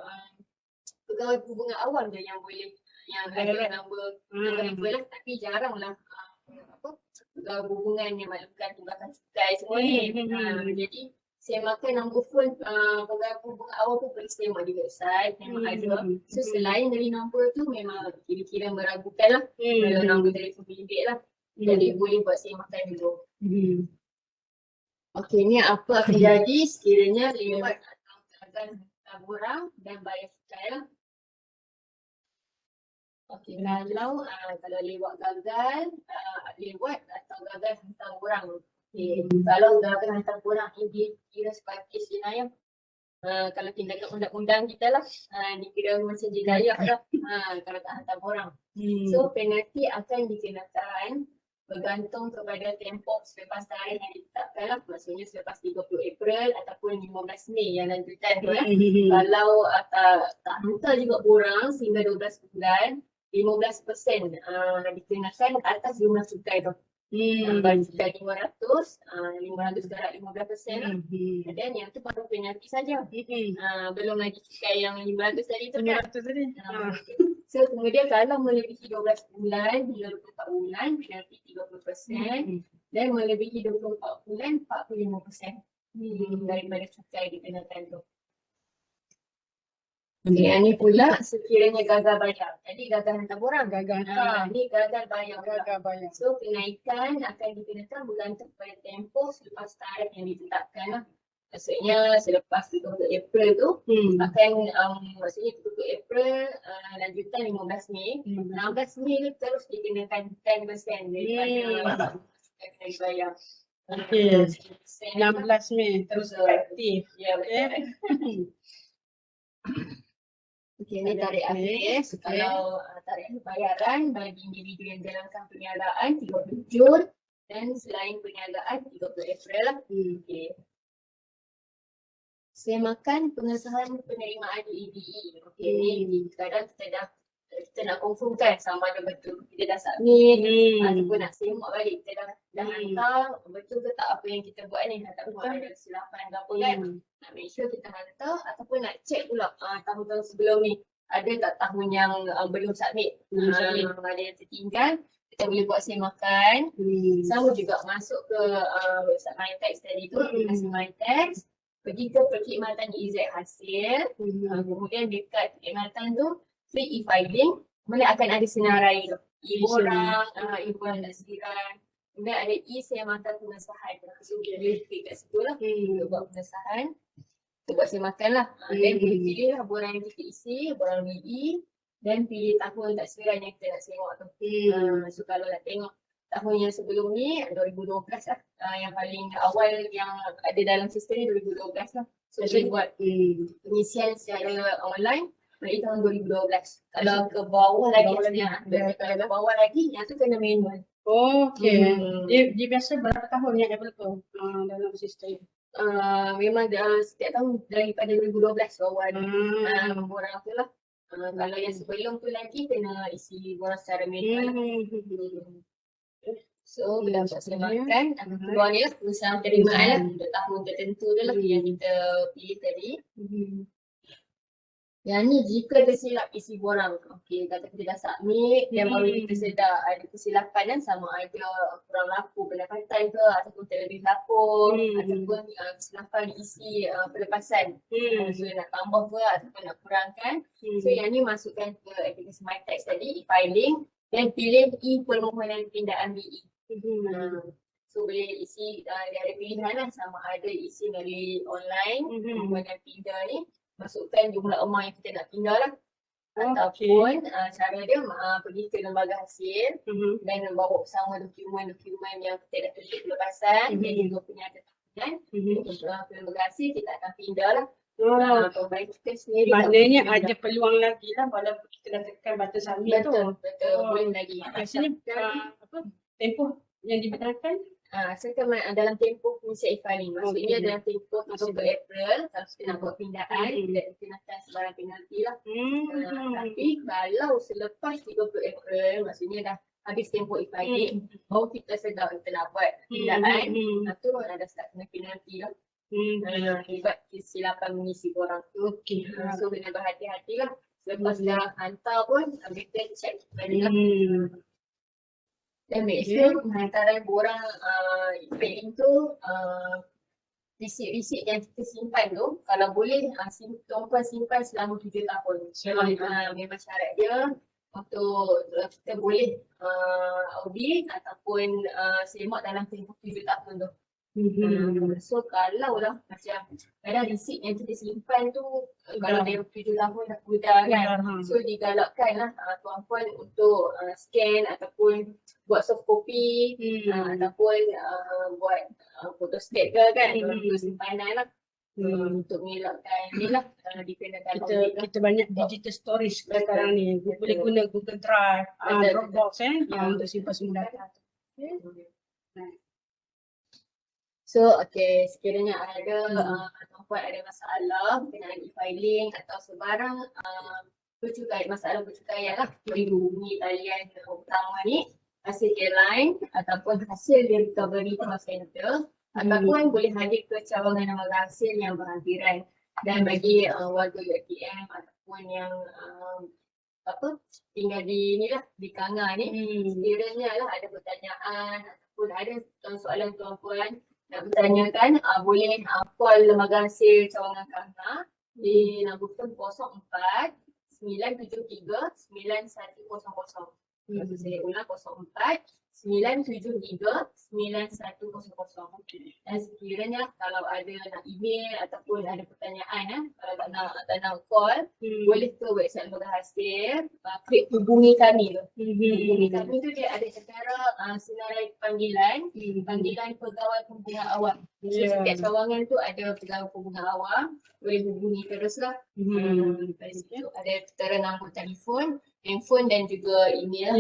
pegawai perhubungan awam je yang boleh, yang ada nombor handphone lah, tapi jarang lah pegawai perhubungan yang maklumkan tunggakan cukai semua ni. Jadi semakan nombor phone pegawai perhubungan awam pun boleh semak di website, memang ada. So selain dari nombor tu memang kira-kira meragukan lah, kalau nombor telefon bimbit lah. Jadi boleh buat semakan dulu. Okey, ni apa akan jadi sekiranya lewat atau gagal hantar borang dan bayar cukai lah. Okey, kalau lewat gagal, lewat atau gagal hantar borang. Okay. Kalau gagal hantar borang ini dikira sebagai jenayah. Kalau tindakan undang-undang kita lah, dikira macam jenayah lah kalau tak hantar borang. So penalti akan dikenakan bergantung kepada tempoh selepas tarikh yang ditetapkan lah. Maksudnya selepas 30 April ataupun 15 Mei yang lanjutan tu Kalau tak hantar juga borang sehingga 12 bulan, 15% dikenakan atas jumlah cukai tu. Kalau cukai 500 darab 15% lah. Dan yang tu baru penalti saja. Belum lagi cukai yang 500 tadi tu kan. So kemudian kalau melebihi 12 bulan hingga 24 bulan, penalti 30%. Dan melebihi 24 bulan, 45% daripada cukai dikenakan tu. Okay, yang ni pula sekiranya gagal bayar. Jadi gagal hantar borang. Gagal Ni gagal bayar pula. gagal bayar. So kenaikan akan dikenakan bergantung pada tempoh selepas tarikh yang ditetapkan lah. Maksudnya selepas 30 April tu akan maksudnya 30 April lanjutan 15 Mei. 16 Mei tu terus dikenakan 10% daripada akan dibayar. Okey. 16 Mei terus efektif. Ya, betul. Okey, ni tarikh akhir. Kalau tarikh bayaran bagi individu yang jalankan perniagaan 30 Jun dan selain perniagaan 30 April lah. Okey. Semakan pengesahan penerimaan EBE. Okey, ni kadang kita nak confirmkan sama ada betul kita dah submit ataupun nak semak balik kita dah hantar betul ke tak apa yang kita buat ni ataupun ada kesilapan ke apa kan. Nak make sure kita hantar ataupun nak check pula tahun-tahun sebelum ni ada tak tahun yang belum submit, ada yang tertinggal, kita boleh buat semakan. Sama juga masuk ke website MyTax tadi tu, aplikasi MyTax, pergi ke perkhidmatan EZ hasil, kemudian dekat perkhidmatan tu klik e-filing, kemudian akan ada senarai tu, e-borang, e-borang taksiran, kemudian ada e-semakan pengesahan. So boleh klik kat situ lah untuk buat pengesahan. Kita buat semakan lah. Dan boleh pilih lah borang yang kita isi, borang BE dan pilih tahun taksiran yang kita nak semak tu. So kalau nak tengok tahun yang sebelum ni 2012 lah. Yang paling awal yang ada dalam sistem ni 2012 lah. So boleh buat pengisian secara online dari tahun 2012. Kalau ke bawah lagi kalau ke bawah lagi yang tu kena manual. Okey. Dia biasa berapa tahun yang available dalam sistem? Memang setiap tahun daripada 2012 bawah borang tu lah. Kalau yang sebelum tu lagi kena isi borang secara manual. So bila buat semakan keluar ni lah pengesahan penerimaan lah untuk tahun tertentu tu lah yang kita pilih tadi. Yang ni jika tersilap isi borang. Okey, kata kita dah submit dan baru kita sedar ada kesilapan kan, sama ada kurang laku pendapatan ke ataupun terlebih lapor ataupun kesilapan isi pelepasan. So nak tambah ke ataupun nak kurangkan. So yang ni masukkan ke aplikasi MyTax tadi, e-filing dan pilih e-permohonan pindaan BE. So boleh isi, dia ada pilihan lah, sama ada isi melalui online permohonan pindah ni, masukkan jumlah amount yang kita nak pindah lah. Ataupun cara dia pergi ke lembaga hasil dan bawa bersama dokumen-dokumen yang kita dah tulis pelepasan dan juga penyata tahunan. Untuk ke lembaga hasil kita akan pindah lah. Perbaikan sendiri. Maknanya ada peluang lagi lah walaupun kita dah tekan button submit tu. Betul, boleh lagi. Biasanya tempoh yang dibenarkan Asalkan dalam tempoh pengisian e-filing. Maksudnya dalam tempoh 30 April kalau kita nak buat pindaan tidak dikenakan sebarang penalti lah. Tapi kalau selepas 30 April maksudnya dah habis tempoh e-filing baru kita sedar kita nak buat pindaan, tu ada start kena penalti lah. Akibat kesilapan mengisi borang. So kena berhati-hati lah. Selepas dah hantar pun kita check balik lah. Dan make sure hantaran borang e-filing tu resit-resit yang kita simpan tu kalau boleh tuan-puan simpan selama 7 tahun. Memang syarat dia untuk kita boleh audit ataupun semak dalam tempoh 7 tahun tu. So kalau lah macam kadang resit yang kita simpan tu kalau dia 7 tahun dah pudar kan, so digalakkan lah tuan-puan untuk scan ataupun buat soft copy ataupun buat photostat ke kan untuk simpanan lah. Untuk mengelakkan ni lah dikenakan kita banyak digital storage sekarang ni. Boleh guna Google Drive, Dropbox untuk simpan semua data. So sekiranya ada tuan-puan ada masalah berkenaan e-filing atau sebarang masalah percukaian lah, boleh hubungi talian utama ni, hasil airline ataupun hasil recovery call center ataupun boleh hadir ke cawangan lembaga hasil yang berhampiran. Dan bagi warga UiTM ataupun yang tinggal di ni lah, di Kanga ni, sekiranya lah ada pertanyaan ataupun ada soalan tuan-puan nak bertanyakan, boleh call lembaga hasil cawangan Kanga di nombor telefon 04 973 9100. Saya ulang 04 973 9100. Dan sekiranya kalau ada nak email ataupun ada pertanyaan, kalau tak nak call, boleh ke website Lembaga Hasil, klik hubungi kami tu. Hubungi kami tu dia ada secara senarai panggilan pegawai pembina awam. So, setiap cawangan tu ada pegawai pembina awam, boleh hubungi teruslah. Dari situ ada tertera nombor telefon, handphone dan juga email.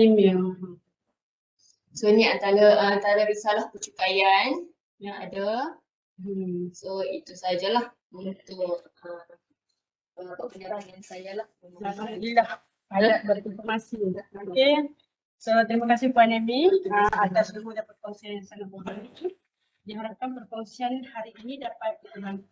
So ni antara risalah percukaian yang ada. So itu sajalah untuk penerangan saya lah. Alhamdulillah banyak berinformasi. Okey. So terima kasih Puan Amy atas semua dan perkongsian yang sangat baik. Diharapkan perkongsian hari ini dapat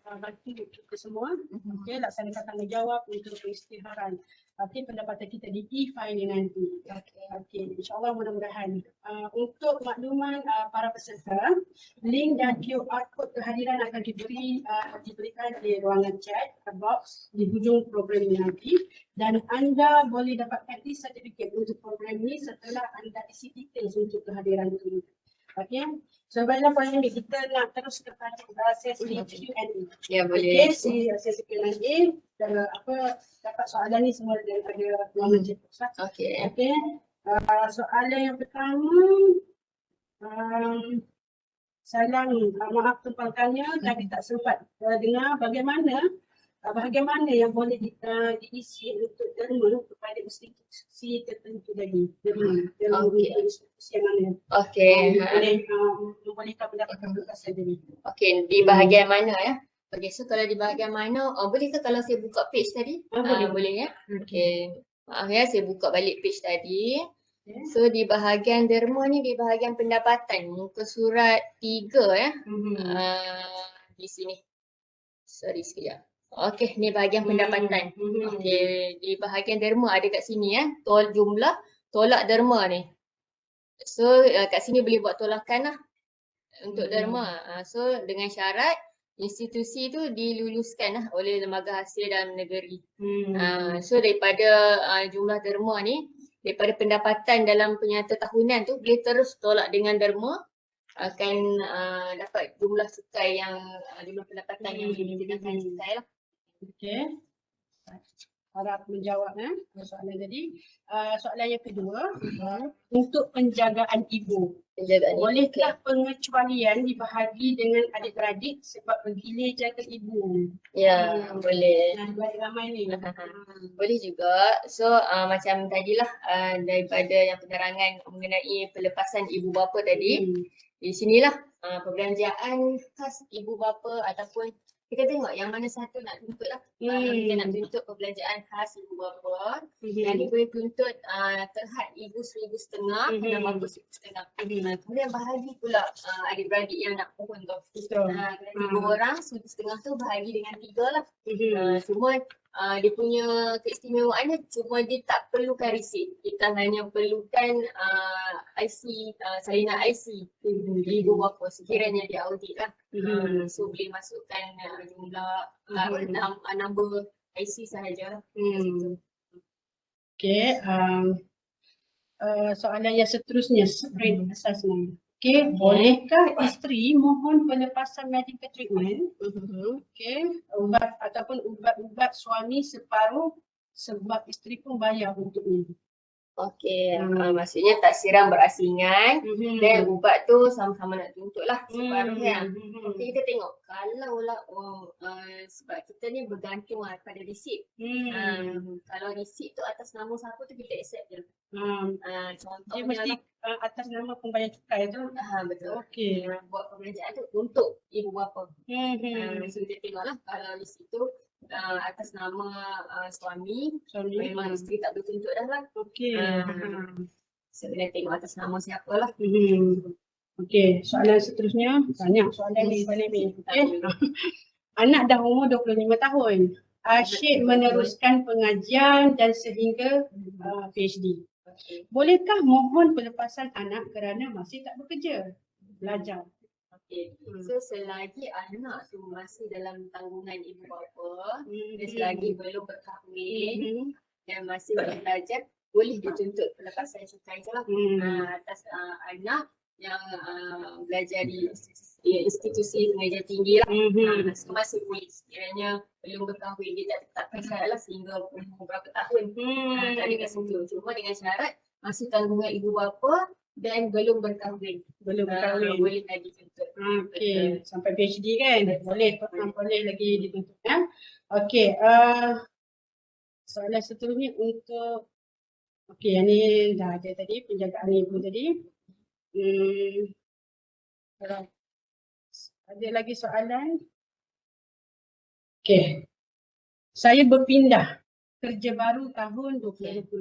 membantu kita semua. Okey, laksanakan tanggungjawab untuk pengisytiharan pendapatan kita di e-filing nanti. Okey, insyaAllah mudah-mudahan. Untuk makluman para peserta, link dan QR code kehadiran akan diberikan di ruangan chat box di hujung program ini nanti, dan anda boleh dapatkan e-certificate untuk program ini setelah anda isi details untuk kehadiran itu. Okey, so baiklah Puan Amy, kita nak terus kepada sesi Q&A. Ya boleh. Okey, sesi Q&A dan dapat soalan ni semua daripada ruangan chat box lah. Okey. Okey, soalan yang pertama, salam maaf tumpangkannya tadi tak sempat dengar bagaimana yang boleh diisi untuk derma kepada institusi tertentu tadi. Derma Okey. institusi yang mana? Okey. Membolehkan mendapatkan berkas tadi. Okey, di bahagian mana ya? Okey, so kalau di bahagian mana, boleh ke kalau saya buka page tadi? Boleh ya? Okey. Maaf ya, saya buka balik page tadi. So di bahagian derma ni, di bahagian pendapatan, muka surat 3 ya. Di sini. Sorry sekejap. Okey, ni bahagian pendapatan. Okey, di bahagian derma ada kat sini ya. Jumlah tolak derma ni. So kat sini boleh buat tolakan lah untuk derma. So dengan syarat institusi tu diluluskan lah oleh Lembaga Hasil Dalam Negeri. So daripada jumlah derma ni, daripada pendapatan dalam penyata tahunan tu boleh terus tolak dengan derma, akan dapat jumlah cukai yang jumlah pendapatan yang dikenakan cukai lah. Okey. Harap menjawab soalan tadi. Soalan yang kedua, untuk penjagaan ibu. Bolehkah pengecualian dibahagi dengan adik-beradik sebab bergilir jaga ibu? Ya, boleh. Adik-beradik ramai ni. Boleh juga. So macam tadilah daripada yang penerangan mengenai pelepasan ibu bapa tadi, di sinilah perbelanjaan khas ibu bapa ataupun kita tengok yang mana satu nak tuntut lah. Kita nak tuntut perbelanjaan khas ibu bapa. Yang ni boleh tuntut terhad ibu RM1,500 dan bapa RM1,500. Kemudian bahagi pula adik-beradik yang nak pohon tu. Kalau 3 orang, RM1,500 tu bahagi dengan 3 lah. Cuma dia punya keistimewaannya cuma dia tak perlukan resit. Kita hanya perlukan IC, salinan IC ibu bapa sekiranya dia audit lah. So boleh masukkan jumlah number IC sahaja lah. Okey, soalan yang seterusnya, brain assessment. Okey, bolehkah isteri mohon pelepasan medical treatment? Okey, ubat ataupun ubat suami separuh sebab isteri pun bayar untuknya. Okey, maksudnya tak siram berasingan dan ubat tu sama-sama nak tuntut lah separuh kan. Okey, kita tengok kalau lah sebab kita ni bergantung pada resit. Kalau resit tu atas nama siapa tu kita accept je. Dia Contohnya mesti atas nama pembayar cukai tu. betul. Okey. Buat perbelanjaan tu untuk ibu bapa. So kita tengoklah kalau resit tu atas nama suami, memang isteri tak boleh tuntut dah lah. Okey. So kena tengok atas nama siapa lah. Okey, soalan seterusnya banyak soalan ni. Okey. Anak dah umur 25 tahun. Asyik meneruskan pengajian dan sehingga PhD. Bolehkah mohon pelepasan anak kerana masih tak bekerja? Belajar. Okay. So selagi anak tu masih dalam tanggungan ibu bapa dan selagi belum berkahwin dan masih belajar, boleh dituntut pelepasan cukai je lah atas anak yang belajar di institusi pengajian tinggi lah. So masih boleh, sekiranya belum berkahwin, dia tak tetapkan syarat lah sehingga umur berapa tahun. Tak ada kat situ. Cuma dengan syarat masih tanggungan ibu bapa dan belum berkahwin. Belum berkahwin. Boleh lagi tuntut. Okey, sampai PhD kan? Boleh, boleh lagi dituntut ya. Okey, soalan seterusnya untuk yang ni dah ada tadi, penjagaan ibu tadi. Kalau ada lagi soalan? Okey. Saya berpindah kerja baru tahun 2020.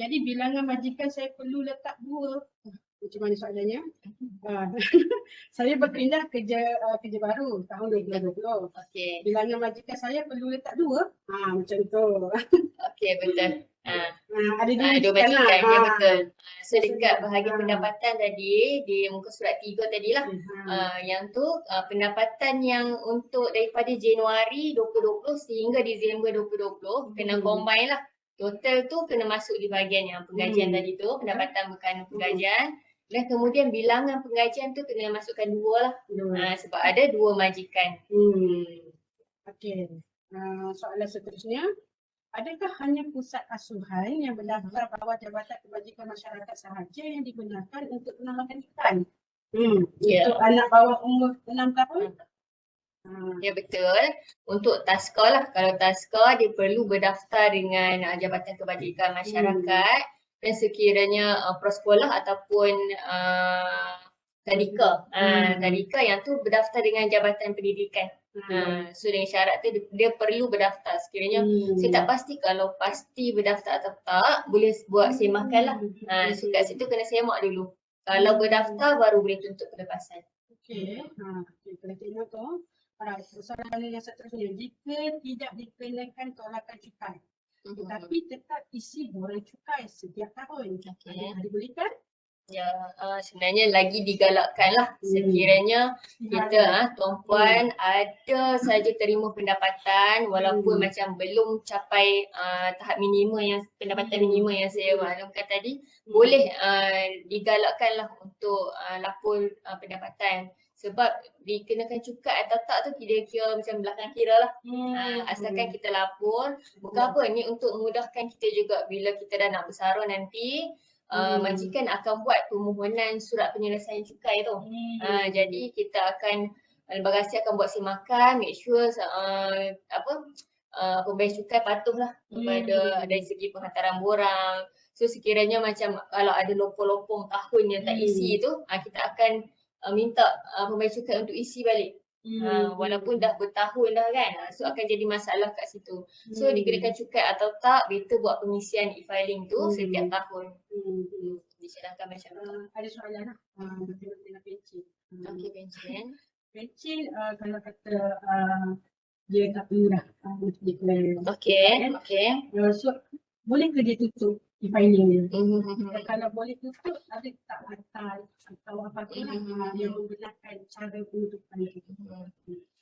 Jadi bilangan majikan saya perlu letak 2. Macam mana soalannya? Saya berpindah kerja baru tahun 2020. Okey. Bilangan majikan saya perlu letak 2. Macam tu. Okey, betul. Ada Dua majikan majikan, ya lah. betul. So dekat bahagian pendapatan tadi, di muka surat 3 tadilah. Yang tu pendapatan yang untuk daripada Januari 2020 sehingga Disember 2020 kena combine lah. Total tu kena masuk di bahagian yang penggajian tadi tu, pendapatan bukan penggajian. Dan kemudian bilangan penggajian tu kena masukkan 2 lah. Sebab ada 2 majikan. Okey. Soalan seterusnya. Adakah hanya pusat asuhan yang berdaftar bawah Jabatan Kebajikan Masyarakat sahaja yang digunakan untuk penambahkan cukai? Untuk anak bawah umur 6 tahun? Ya betul. Untuk TASKA lah. Kalau TASKA dia perlu berdaftar dengan Jabatan Kebajikan Masyarakat dan sekiranya prasekolah ataupun tadika. Tadika yang tu berdaftar dengan Jabatan Pendidikan. So dengan syarat tu dia perlu berdaftar. Sekiranya saya tak pasti kalau pasti berdaftar atau tak, boleh buat semakan lah. So kat situ kena semak dulu. Kalau berdaftar baru boleh tuntut pelepasan. Okey. Kena tengok tu. Soalan yang seterusnya. Jika tidak dikenakan tolakan cukai, tetapi tetap isi borang cukai setiap tahun, adakah dibolehkan? Ya, sebenarnya lagi digalakkan lah sekiranya kita tuan-puan ada saja terima pendapatan walaupun macam belum capai tahap minima yang pendapatan minima yang saya maklumkan tadi, boleh digalakkan lah untuk lapor pendapatan. Sebab dikenakan cukai atau tak tu kira-kira macam belakang kira lah. Asalkan kita lapor, bukan apa, ni untuk memudahkan kita juga bila kita dah nak bersara nanti. Majikan akan buat permohonan surat penyelesaian cukai tu. Jadi kita akan, Lembaga Rahsia akan buat semakan, make sure pembayar cukai patuhlah kepada dari segi penghantaran borang. So sekiranya macam kalau ada lopong-lopong tahun yang tak isi tu, kita akan minta pembayar cukai untuk isi balik. Walaupun dah bertahun dah kan, so akan jadi masalah kat situ. So dikenakan cukai atau tak, better buat pengisian e-filing tu setiap tahun. Disedangkan macam tu. Ada soalan lah. Dengan pencen. Okey, pencen. Pencen kalau kata dia tak perlu dah untuk declare. Okey. So boleh ke dia tutup e-filing dia? Kalau boleh tutup, ada tak atal atau apa-apa yang menggunakan cara penutupan itu?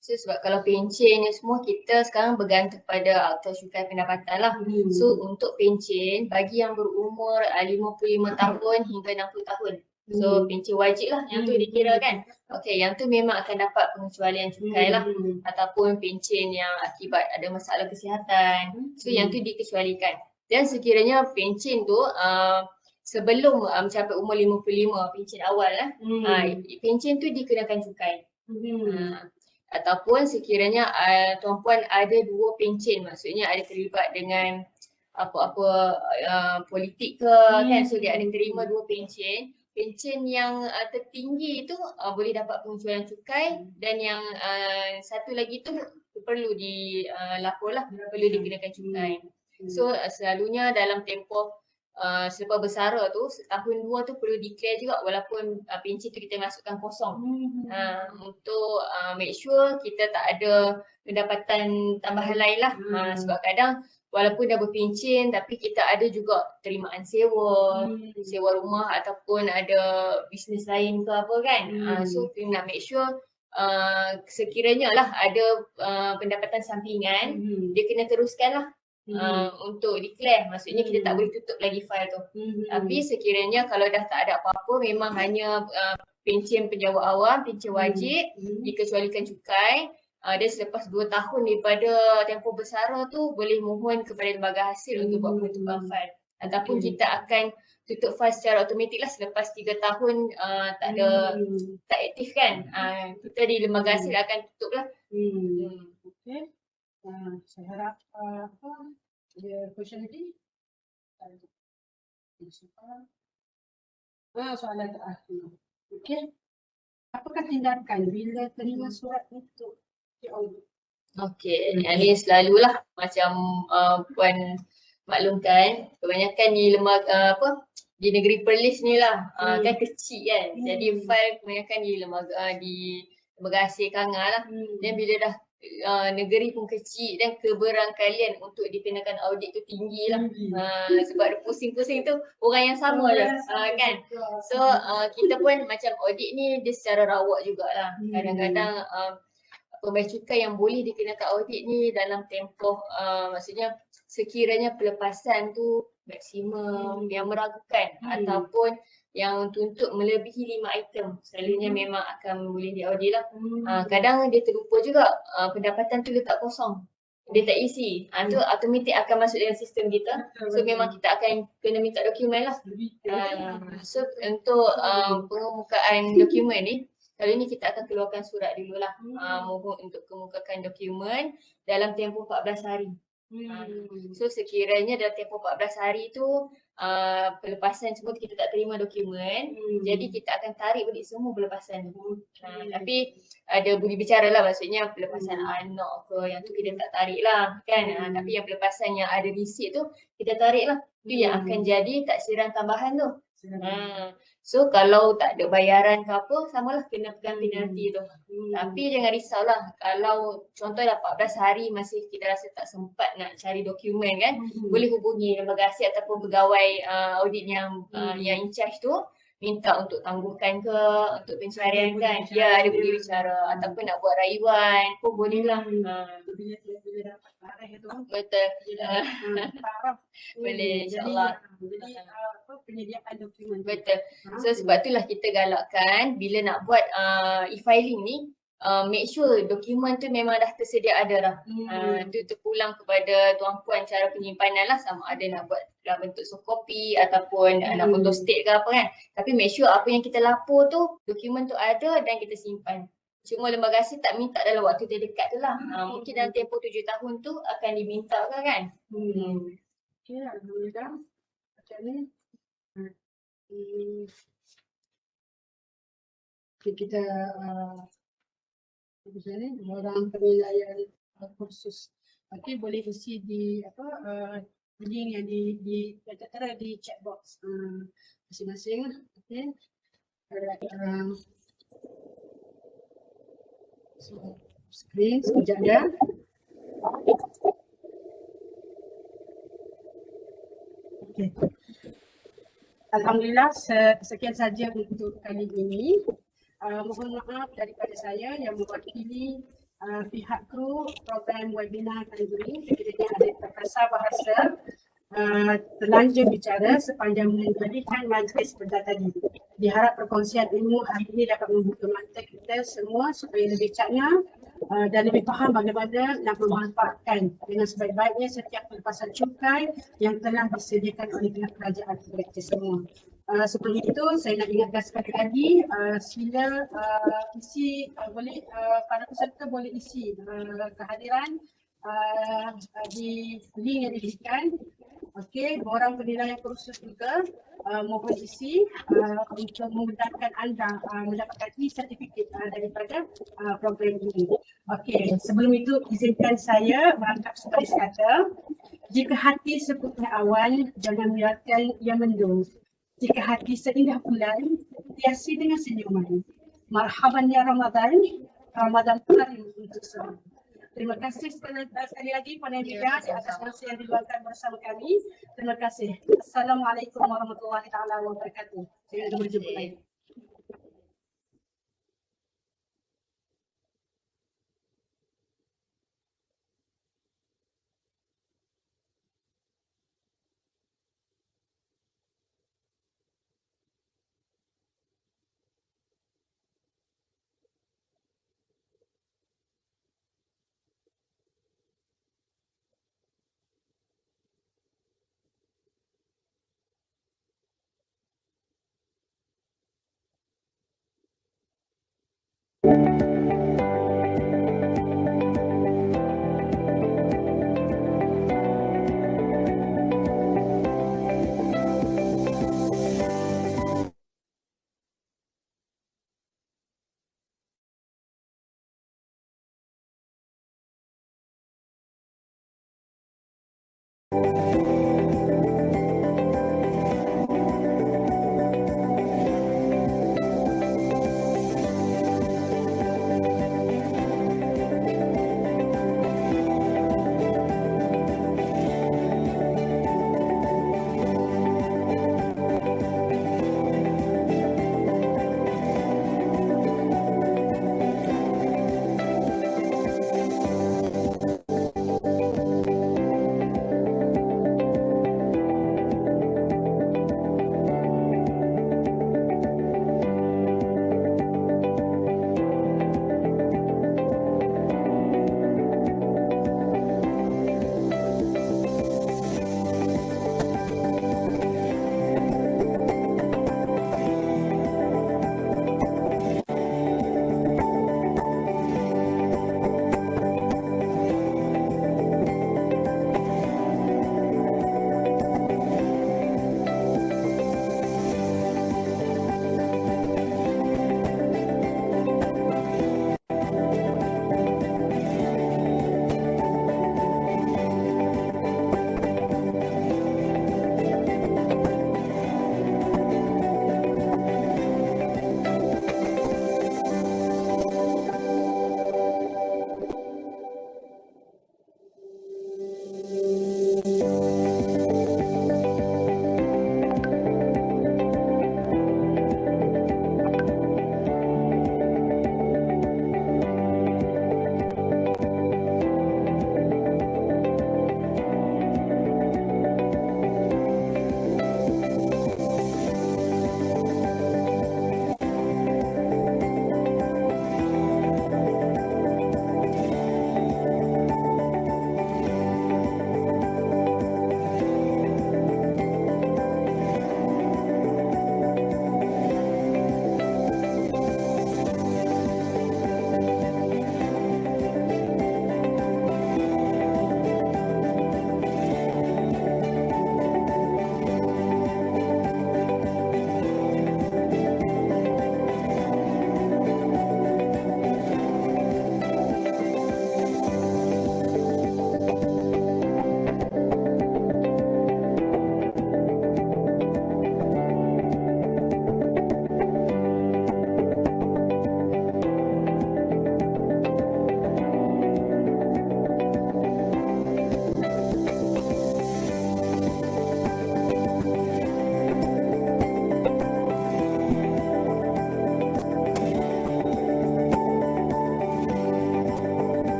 So sebab kalau pencen ni semua kita sekarang bergantung pada akta cukai pendapatan lah. So untuk pencen bagi yang berumur 55 tahun hingga 60 tahun. So pencen wajib lah yang tu dikira kan. Okey, yang tu memang akan dapat pengecualian cukai lah. Ataupun pencen yang akibat ada masalah kesihatan. So yang tu dikecualikan. Dan sekiranya pencen tu sebelum mencapai umur 55, pencen awal lah. Pencen tu dikenakan cukai. Ataupun sekiranya tuan-puan ada 2 pencen, maksudnya ada terlibat dengan apa-apa politik ke kan, so dia ada terima 2 pencen. Pencen yang tertinggi tu boleh dapat pengecualian cukai dan yang satu lagi tu perlu dilapor lah, perlu dikenakan cukai. So selalunya dalam tempoh selepas bersara tu, setahun 2 tu perlu declare juga walaupun pencen tu kita masukkan kosong. Untuk make sure kita tak ada pendapatan tambahan lain lah. Sebab kadang walaupun dah berpencen tapi kita ada juga terimaan sewa, sewa rumah ataupun ada bisnes lain ke apa kan. So kita nak make sure sekiranya lah ada pendapatan sampingan, dia kena teruskan lah untuk declare. Maksudnya kita tak boleh tutup lagi file tu. Tapi sekiranya kalau dah tak ada apa-apa, memang hanya pencen penjawat awam, pencen wajib, dikecualikan cukai. Dan selepas 2 tahun daripada tempoh bersara tu boleh mohon kepada lembaga hasil untuk buat penutupan file. Ataupun kita akan tutup file secara automatik lah selepas 3 tahun tak aktif kan. Kita di lembaga hasil akan tutup lah. Okey. Saya harap ada question lagi? Soalan terakhir. Okey. Apakah tindakan bila terima surat untuk audit? Okey, yang ni selalulah macam Puan maklumkan, kebanyakan di lembaga di negeri Perlis ni lah kan kecil kan. Jadi file kebanyakan di lembaga hasil Kangar lah. Dan bila dah negeri pun kecil dan keberangkalian untuk dikenakan audit tu tinggi lah. Sebab pusing-pusing tu orang yang sama je kan. So kita pun macam audit ni dia secara rawak jugalah. Kadang-kadang pembayar cukai yang boleh dikenakan audit ni dalam tempoh maksudnya sekiranya pelepasan tu maksimum yang meragukan ataupun yang tuntut melebihi 5 item, selalunya memang akan boleh diaudit lah. Kadang dia terlupa juga pendapatan tu letak kosong, dia tak isi, tu automatik akan masuk dalam sistem kita. So memang kita akan kena minta dokumen lah. So untuk pengemukaan dokumen ni, kali ni kita akan keluarkan surat dululah, mohon untuk kemukakan dokumen dalam tempoh 14 hari. So sekiranya dalam tempoh 14 hari tu pelepasan semua kita tak terima dokumen, jadi kita akan tarik balik semua pelepasan tu. Tapi ada budi bicara lah, maksudnya pelepasan anak ke yang tu kita tak tarik lah kan. Tapi yang pelepasan yang ada receipt tu kita tarik lah. Tu yang akan jadi taksiran tambahan tu. So kalau tak ada bayaran ke apa, samalah kena pegang penalti tu. Tapi jangan risaulah, kalau contoh dah 14 hari masih kita rasa tak sempat nak cari dokumen kan, boleh hubungi lembaga hasil ataupun pegawai audit yang in charge tu, minta untuk tangguhkan ke, untuk pencarian kan. Ya, ada boleh bicara ataupun nak buat rayuan pun boleh lah. Bila dapat tarikh tu. Betul. Boleh, insyaAllah. Jadi penyediaan dokumen. Betul. So sebab itulah kita galakkan bila nak buat e-filing ni, make sure dokumen tu memang dah tersedia ada dah. Tu terpulang kepada tuan puan cara penyimpanan lah, sama ada nak buat dalam bentuk soft copy ataupun nak photostate ke apa kan. Tapi make sure apa yang kita lapor tu, dokumen tu ada dan kita simpan. Cuma lembaga hasil tak minta dalam waktu terdekat tu lah. Mungkin dalam tempoh 7 tahun tu akan diminta kan. Okey, alhamdulillah. Macam ni. Okay, kita macam ni, orang penilaian kursus. Okey, boleh isi di link yang tertera di chat box masing-masing. Okey. Screen sekejap ya. Okay. Alhamdulillah, sekian saja untuk kali ini. Mohon maaf daripada saya yang mewakili pihak kru program webinar kali ini. Sekiranya ada terkasar bahasa terlanjur bicara sepanjang menjadikan majlis pada tadi. Diharap perkongsian ilmu hari ini dapat membuka mata kita semua supaya lebih cakna dan lebih faham bagaimana nak memanfaatkan dengan sebaik-baiknya setiap pelepasan cukai yang telah disediakan oleh pihak kerajaan kepada kita semua. Sebelum itu saya nak ingatkan sekali lagi, sila isi boleh para peserta boleh isi kehadiran di link yang diberikan. Okey, borang penilaian kursus juga mohon isi untuk memudahkan anda mendapatkan e-certificate daripada program ini. Okey, sebelum itu izinkan saya merangkap sebaris kata, jika hati seputih awan, jangan biarkan ia mendung. Jika hati seindah bulan, hiasi dengan senyuman. Marhaban ya Ramadan, Ramadan karim untuk semua. Terima kasih sekali lagi panitia di atas masa yang diluangkan bersama kami. Terima kasih. Assalamualaikum warahmatullahi taala wabarakatuh. Sampai berjumpa lagi.